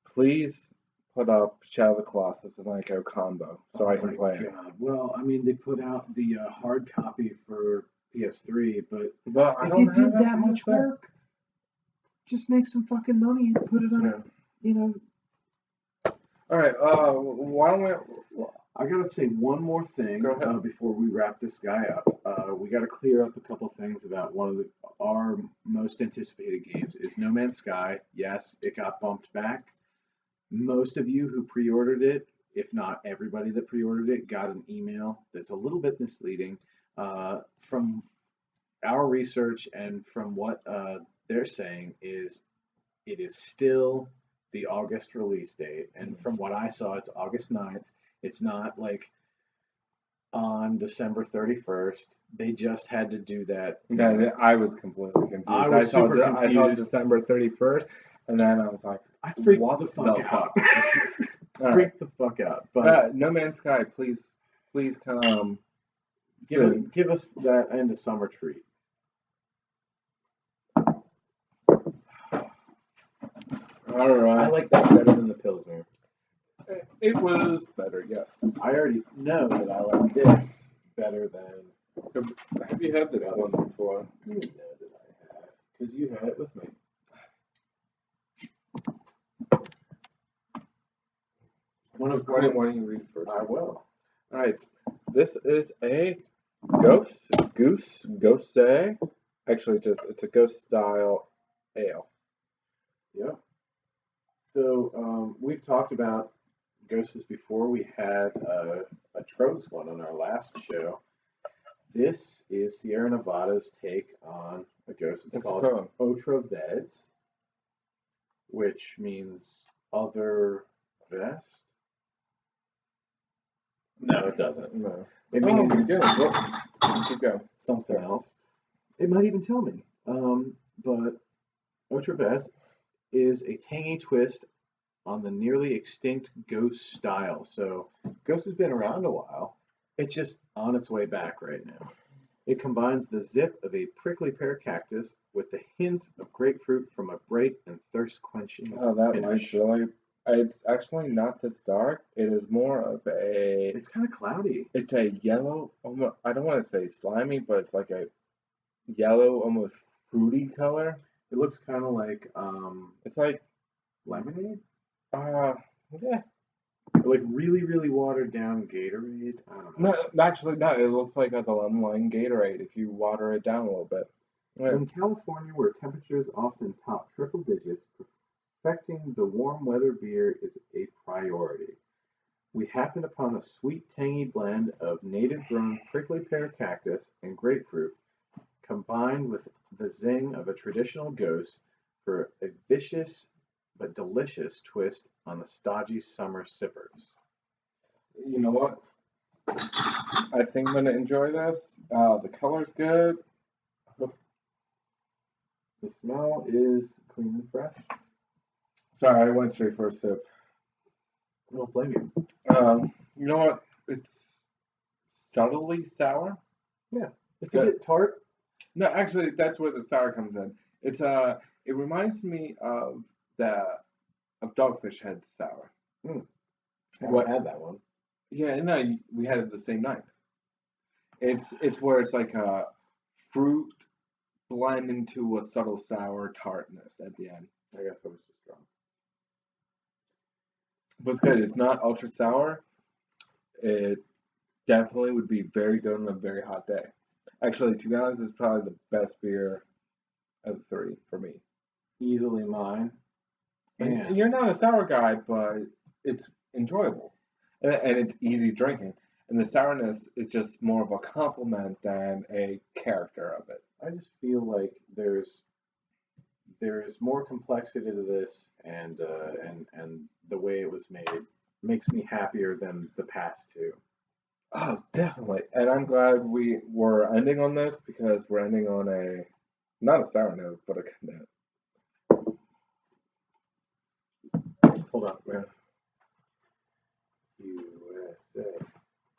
Please put up Shadow of the Colossus and Ico combo so I can play it. God. Well, I mean, they put out the hard copy for PS3, but Well, I if don't you have did it that on much PS3. work, just make some fucking money and put it on, Yeah. you know. All right. Why don't we? I gotta say one more thing Go ahead. before we wrap this guy up. We got to clear up a couple things about one of our most anticipated games is No Man's Sky. Yes, it got bumped back. Most of you who pre-ordered it, if not everybody that pre-ordered it, got an email that's a little bit misleading. From our research and from what they're saying is it is still the August release date. And from what I saw, it's August 9th. It's not like on December 31st. They just had to do that. Yeah, I was completely confused. I was super I saw confused. December 31st, and then I was like, I freaked what the fuck the out. All right. Freaked the fuck out. But No Man's Sky, please come give, soon. give us that end of summer treat. All right. I like that better than the Pilsner. It was better, yes. I already know that I like this better than. Have you had this one before? You know that I have, because you had it with me. Why don't you read first? I will. All right. This is a ghost. Actually, it's a ghost style ale. Yep. So we've talked about ghosts before. We had a Trogs one on our last show. This is Sierra Nevada's take on a ghost. It's called Otra Vez, which means other vest. No, it doesn't. No. It means Keep going. something else. It might even tell me. But Otra Vez is a tangy twist on the nearly extinct Ghost style. So Ghost has been around a while. It's just on its way back right now. It combines the zip of a prickly pear cactus with the hint of grapefruit from a bright and thirst-quenching Oh, that finish. light's really. It's actually not this dark. It is more of a. It's kind of cloudy. It's a yellow. Almost, I don't want to say slimy, but it's like a yellow, almost fruity color. It looks kind of like It's like lemonade, yeah. like really, really watered down Gatorade. I don't know. No, actually, no. It looks like a lemon lime Gatorade if you water it down a little bit. Yeah. In California, where temperatures often top triple digits, perfecting the warm weather beer is a priority. We happened upon a sweet, tangy blend of native-grown prickly pear cactus and grapefruit, combined with the zing of a traditional ghost for a vicious but delicious twist on the stodgy summer sippers. You know what? I think I'm gonna enjoy this. The color's good. The smell is clean and fresh. Sorry, I went straight for a sip. I don't blame you. You know what? It's subtly sour. Yeah, it's a bit tart. No, actually, that's where the sour comes in. It's it reminds me of Dogfish Head sour. I What? haven't had that one. Yeah, no, we had it the same night. It's where it's like a fruit blend into a subtle sour tartness at the end. I guess I was just drunk. But it's good. It's not ultra sour. It definitely would be very good on a very hot day. Actually, to be honest, it's probably the best beer of the three for me. Easily mine. And you're not a sour guy, but it's enjoyable. And it's easy drinking. And the sourness is just more of a compliment than a character of it. I just feel like there's more complexity to this, and the way it was made makes me happier than the past two. Oh, definitely. And I'm glad we were ending on this because we're ending on a not a sour note, but a good note. Hold on. Yeah.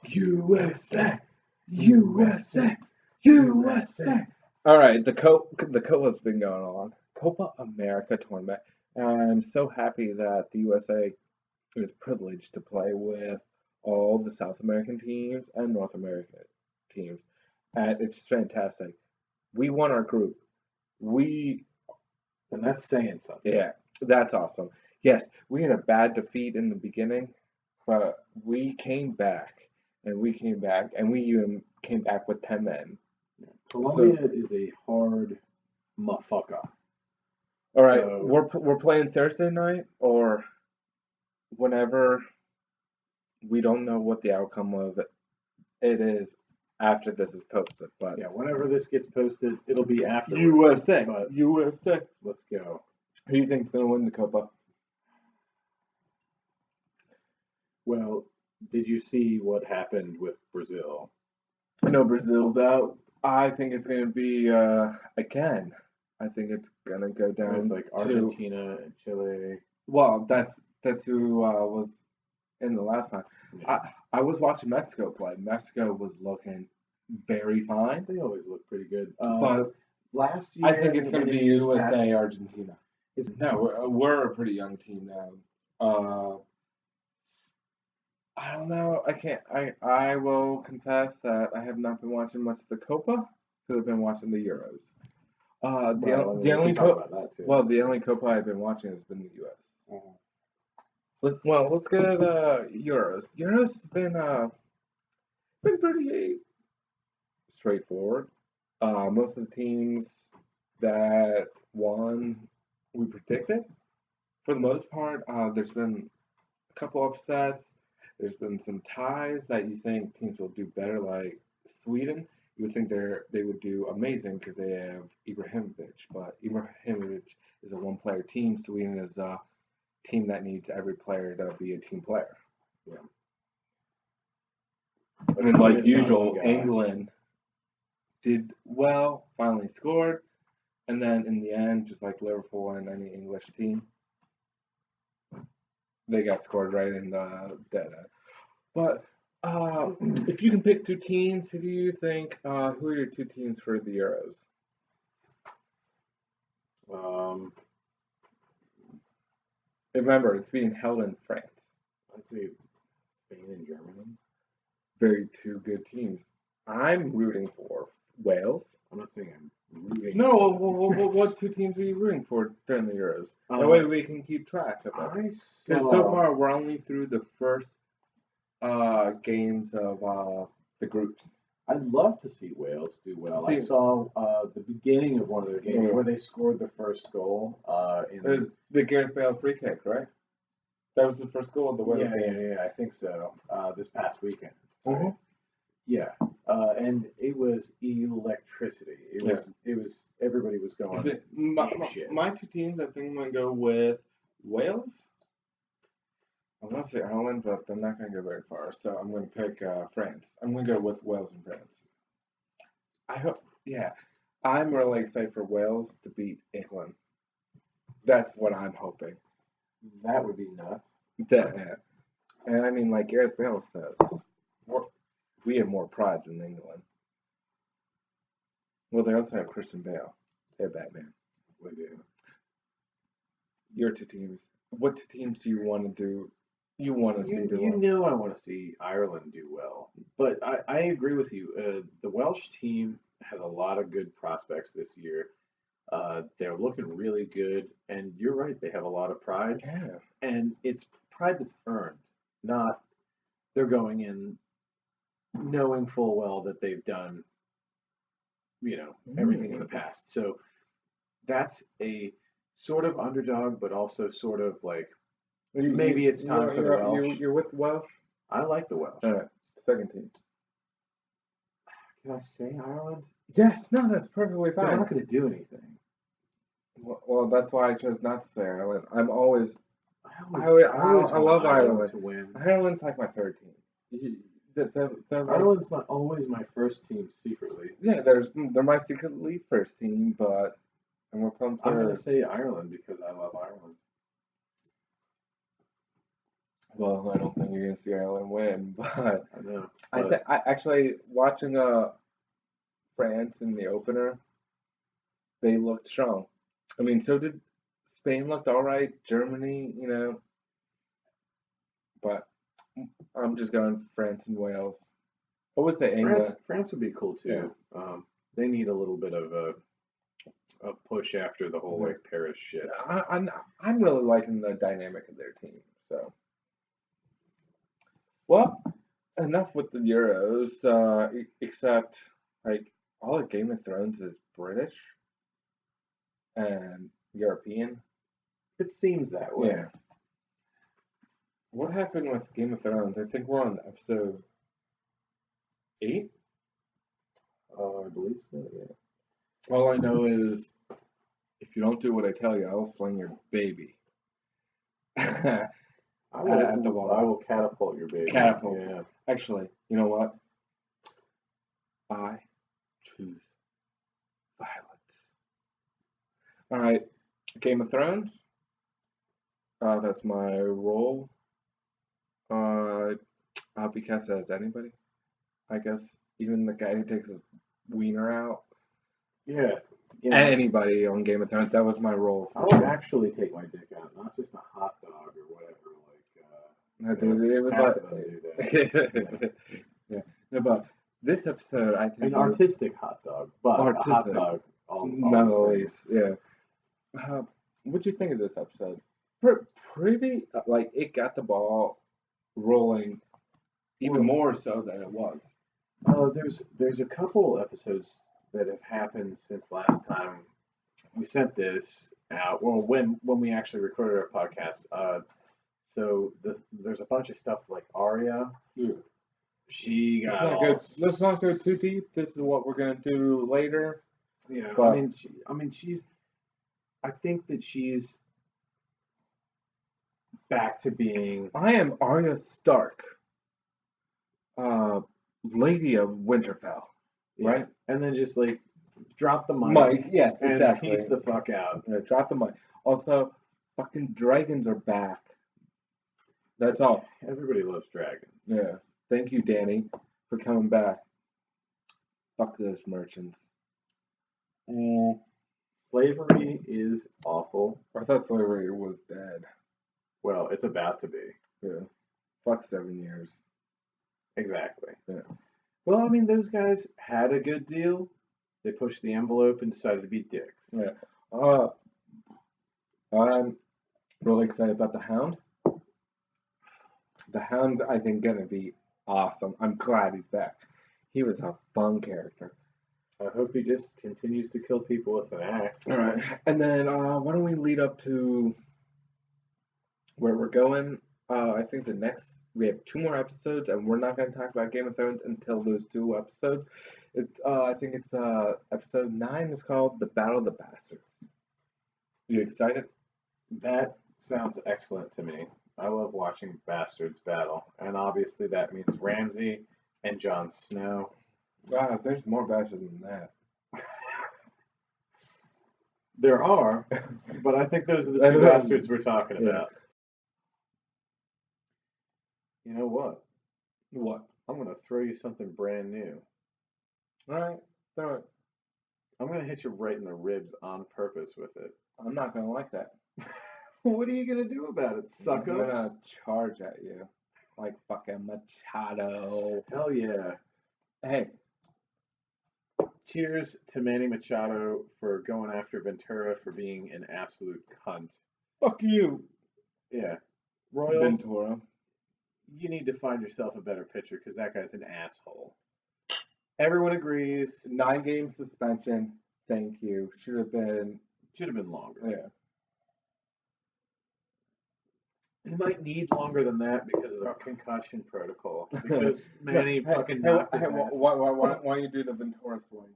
USA. USA, USA. All right, the Copa's been going on. Copa America tournament. And I'm so happy that the USA is privileged to play with all the South American teams and North American teams. And it's fantastic. We won our group. And that's saying something. Yeah, that's awesome. Yes, we had a bad defeat in the beginning, but we came back, and we came back, and we even came back with 10 men. Colombia is a hard motherfucker. All right, So- we're playing Thursday night or whenever. We don't know what the outcome of it is after this is posted, but Yeah, whenever this gets posted, it'll be afterwards. USA, But USA. let's go. Who do you think's gonna win the Copa? Well, did you see what happened with Brazil? I know Brazil's out. I think it's gonna be again. I think it's gonna go It down was like to Argentina and Chile. well, that's who was in the last time. Yeah. I was watching Mexico play. Mexico was looking very fine. They always look pretty good. But last year, I think it's going to and be in years USA past, Argentina. No, we're a pretty young team now. I don't know. I can't. I will confess that I have not been watching much of the Copa. Because I've been watching the Euros. well, The we only can talk about that too. well, the only Copa I've been watching has been the U.S. Let's get Euros. Euros has been pretty straightforward. Most of the teams that won, we predicted. For the most part, there's been a couple upsets. There's been some ties that you think teams will do better, like Sweden. You would think they would do amazing because they have Ibrahimovic, but Ibrahimovic is a one-player team. Sweden is a team that needs every player to be a team player. Yeah. And then, like It's not usual, one guy. England did well, finally scored, and then in the end, just like Liverpool and any English team, they got scored right in the dead end. But if you can pick two teams, who do you think? Who are your two teams for the Euros? Remember, it's being held in France. Let's see, Spain and Germany. Very two good teams. I'm rooting for Wales. I'm not saying I'm rooting. No, what two teams are you rooting for during the Euros? That way we can keep track of it. Because so far we're only through the first games of the groups. I'd love to see Wales do well. I See- saw the beginning of one of their games Yeah. where they scored the first goal. It was the Gareth Bale free kick, right? That was the first goal of the Wales game. yeah, I think so. This past weekend. Mhm. Yeah, and it was electricity. It was everybody was going. Is it shit. my two teams? I think I'm gonna go with Wales. I want to say Ireland, but they're not gonna go very far. So I'm gonna pick France. I'm gonna go with Wales and France. I hope. Yeah, I'm really excited for Wales to beat England. That's what I'm hoping. That would be nuts. Yeah. And I mean, like Gareth Bale says, we have more pride than England. Well, they also have Christian Bale. They have Batman. We do. Your two teams. What two teams do you want to do? You want to see do You well? know I want to see Ireland do well, but I agree with you. The Welsh team has a lot of good prospects this year. They're looking really good, and you're right. They have a lot of pride, Yeah. and it's pride that's earned, not they're going in knowing full well that they've done, everything in the past. So that's a sort of underdog, but also sort of like maybe it's time for the Welsh. You're with Welsh? I like the Welsh. All right. Second team. Can I say Ireland? Yes. No, that's perfectly They're fine. not going to do anything. Well, that's why I chose not to say Ireland. I'm always. I always I want love Ireland. to win. Ireland's like my third team. Ireland's always my first team secretly. Yeah, they're my secretly first team, but and we're pumped. I'm going to say Ireland because I love Ireland. Well, I don't think you're going to see Ireland win, but I know. I actually watching France in the opener. They looked strong. I mean, so did Spain. Looked all right. Germany, but I'm just going France and Wales. I would say England. France would be cool too. Yeah. They need a little bit of a push after the whole like Paris shit. I'm really liking the dynamic of their team. So Well, enough with the Euros. Except like all of Game of Thrones is British and European. It seems that way. Yeah. What happened with Game of Thrones? I think we're on episode 8. Oh, I believe so. Yeah. All I know is if you don't do what I tell you, I'll sling your baby. At the wall. I will catapult your baby. Catapult. Yeah. Actually, you know what? I choose violence. All right, Game of Thrones. That's my role. I'll be cast as anybody. I guess even the guy who takes his wiener out. Yeah. You know, Anybody on Game of Thrones. That was my role. I would actually take my dick out, not just a hot dog or whatever. It was half like of them do that. yeah. No, but this episode I think An was artistic hot dog, but a hot artistic. dog. All None the of same. these. Yeah. What'd you think of this episode? Pretty like it got the ball rolling even more so than it was. There's a couple episodes that have happened since last time we sent this out. Well, when we actually recorded our podcast. So there's a bunch of stuff like Arya. Yeah. She got Let's not go too deep. This is what we're gonna do later. Yeah, But- I think that she's back to being. I am Arya Stark, Lady of Winterfell, right? And then just like drop the mic. Mike, yes, and exactly. piece the fuck out. Yeah, drop the mic. Also, fucking dragons are back. That's all. Everybody loves dragons. Yeah. Thank you, Danny, for coming back. Fuck those merchants. Slavery is awful. I thought slavery was dead. Well, it's about to be. Yeah. Fuck 7 years. Exactly. Yeah. Well, I mean, those guys had a good deal. They pushed the envelope and decided to be dicks. Yeah. I'm really excited about the Hound. The Hound's, I think, gonna be awesome. I'm glad he's back. He was a fun character. I hope he just continues to kill people with an axe. All right, and then why don't we lead up to where we're going? I think we have 2 more episodes, and we're not going to talk about Game of Thrones until those 2 episodes. I think it's episode 9 is called The Battle of the Bastards. You excited? That sounds excellent to me. I love watching bastards battle, and obviously that means Ramsay and Jon Snow. Wow, there's more bastards than that. There are, but I think those are the 2 bastards we're talking about. You know what? What? I'm going to throw you something brand new. All right, throw it. I'm going to hit you right in the ribs on purpose with it. I'm not going to like that. What are you going to do about it, I'm sucker? going to charge at you like fucking Machado. Hell yeah. Hey, Cheers to Manny Machado for going after Ventura for being an absolute cunt. fuck you, Yeah. Royals, Ventura. you need to find yourself a better pitcher because that guy's an asshole. Everyone agrees. 9-game suspension. Thank you. Should have been longer. Yeah. He might need longer than that because of the concussion protocol. Because Manny fucking knocked his ass. Why don't you do the Ventura swing?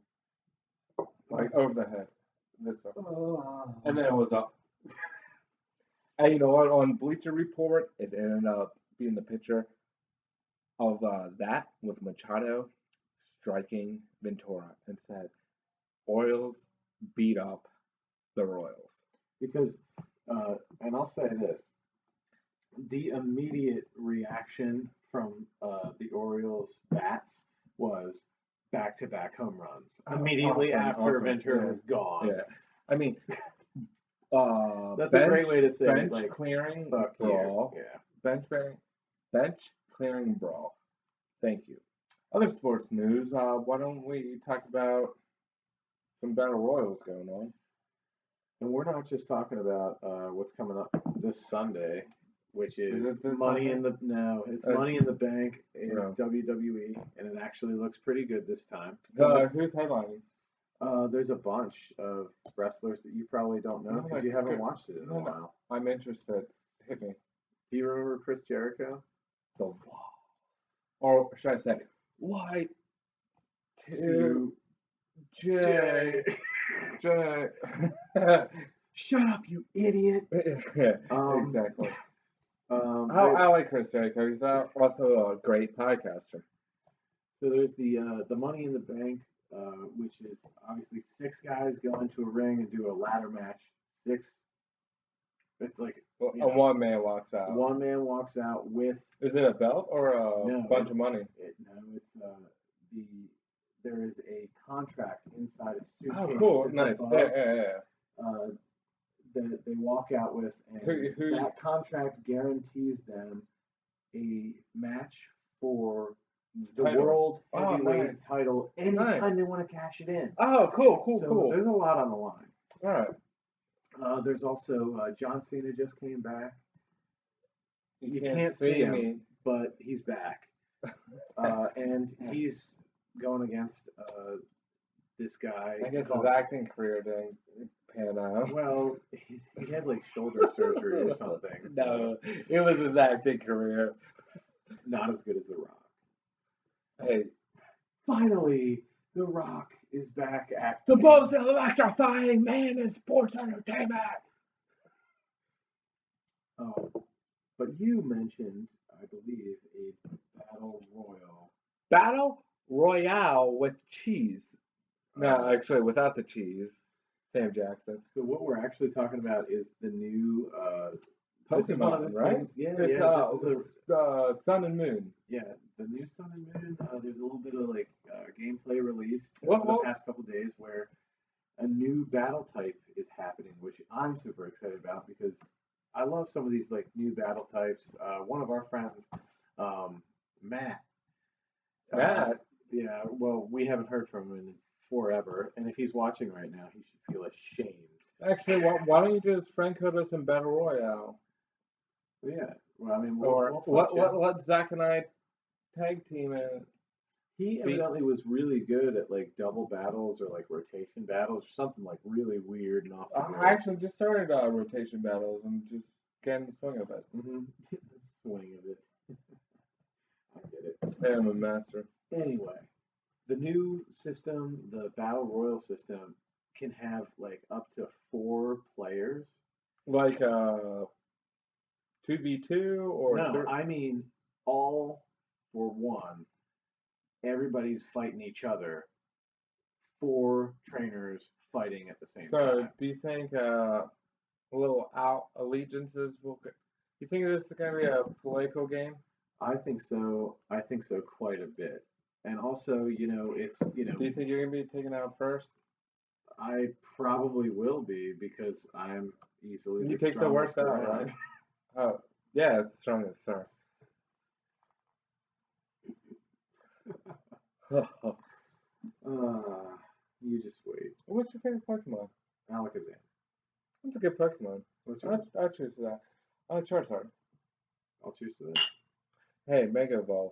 Like over the head. This way. And then it was up. And you know what? On Bleacher Report, it ended up being the picture of that with Machado striking Ventura and said, Orioles beat up the Royals. Because, and I'll say this, the immediate reaction from the Orioles bats was back-to-back home runs. Immediately after Ventura was gone. Yeah. I mean, that's a great way to say bench it. Like, clearing fuck brawl. you. Yeah. Bench clearing brawl. Thank you. Other sports news. Why don't we talk about some battle royals going on? And we're not just talking about what's coming up this Sunday which Is is it this Money one? in the no, it's Uh, Money in the Bank is no. WWE, and it actually looks pretty good this time. Who's headlining? There's a bunch of wrestlers that you probably don't know No, because like, you haven't good- watched it in a no, no. while. I'm interested. Hit me. Do you remember Chris Jericho? The wall. Or should I say, white to J. J. Shut up, you idiot! Exactly. Um, I like Chris Jericho. He's also a great podcaster. So there's the Money in the Bank, which is obviously 6 guys go into a ring and do a ladder match. 6. It's like Well, you know, one man walks out. one man walks out with Is it a belt or a No, bunch of money? it's there is a contract inside a suitcase. Oh, cool. That's Nice. above, Yeah. that they walk out with, and Who- that contract guarantees them a match for the Title. world Oh, heavyweight nice. title anytime Nice. they want to cash it in. Oh, cool. So there's a lot on the line. All right. There's also John Cena just came back. You can't can't see him, me. but he's back. And he's going against this guy. I guess his called- acting career didn't pan out. Well, he had like shoulder surgery or something. No, it was his acting career. Not as good as The Rock. Hey, Finally, The Rock is back at the most electrifying man in sports entertainment. But you mentioned, I believe, a battle royal. Battle Royale with cheese. No, actually, without the cheese. Sam Jackson. So what we're actually talking about is the new this is one of Pokemon, the right? things- Yeah, It's, yeah. This is Sun and Moon. the new Sun and Moon. There's a little bit of like gameplay released Well, over the past couple days where a new battle type is happening, which I'm super excited about because I love some of these like new battle types. One of our friends, Matt. Matt? Yeah, well, we haven't heard from him in forever, and if he's watching right now, he should feel ashamed. Actually, why don't you just friend code us in Battle Royale? But yeah, well, I mean, Or let Zach and I tag team it. He evidently was really good at like double battles or like rotation battles or something like really weird and off the I wall. actually just started rotation battles and just getting the swing of it. Mm-hmm. The swing of it. I get it. I am a master. Anyway, the new system, the Battle Royal system, can have like up to 4 players. Like 2v2 or No, I mean all for one. Everybody's fighting each other. 4 trainers fighting at the same so time. do you think little allegiances will? You think this is gonna be a political game? I think so. I think so quite a bit. And also, it's Do you think you're gonna be taken out first? I probably will be because I'm easily You the take the worst strongest out, around. right? Oh, yeah, the strongest. Sorry. You just wait. What's your favorite Pokemon? Alakazam. That's a good Pokemon. What's yours? I'll choose that. Charizard. I'll choose to that. Hey, Mega Evolve.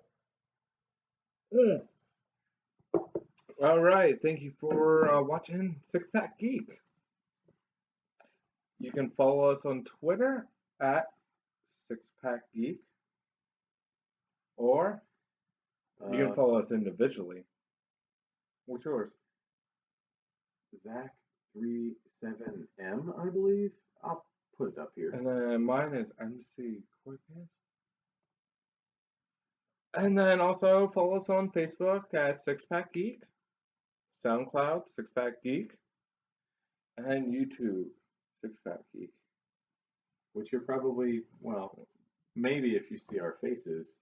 All right. Thank you for watching Six Pack Geek. You can follow us on Twitter at Six Pack Geek, or you can follow us individually. What's yours? Zach37M, I believe. I'll put it up here. And then mine is MC Corpus. And then also follow us on Facebook at Six Pack Geek, SoundCloud Six Pack Geek, and YouTube Six Pack Geek. Which you're probably, well, maybe if you see our faces.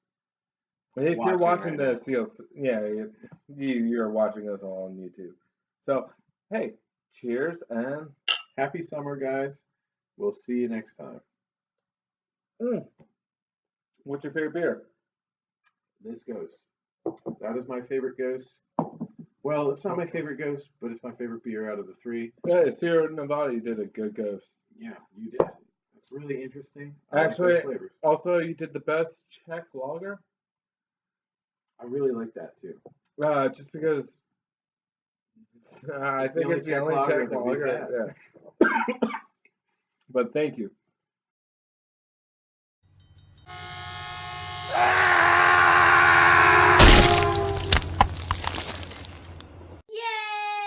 If you're watching right this, you're watching us on YouTube. So, hey, cheers and Happy summer, guys. We'll see you next time. What's your favorite beer? This ghost. That is my favorite ghost. Well, it's not my favorite ghost, but it's my favorite beer out of the 3. Yeah, Sierra Nevada, you did a good ghost. Yeah, you did. That's really interesting. I like Actually, those flavors. also you did the best Czech lager. I really like that too. Just because I It's the think only it's the Czech only lager Czech that we've lager. had. Yeah. But thank you.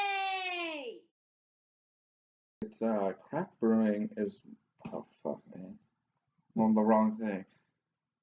Yay! It's craft brewing is, oh fuck, man, I'm on the wrong thing.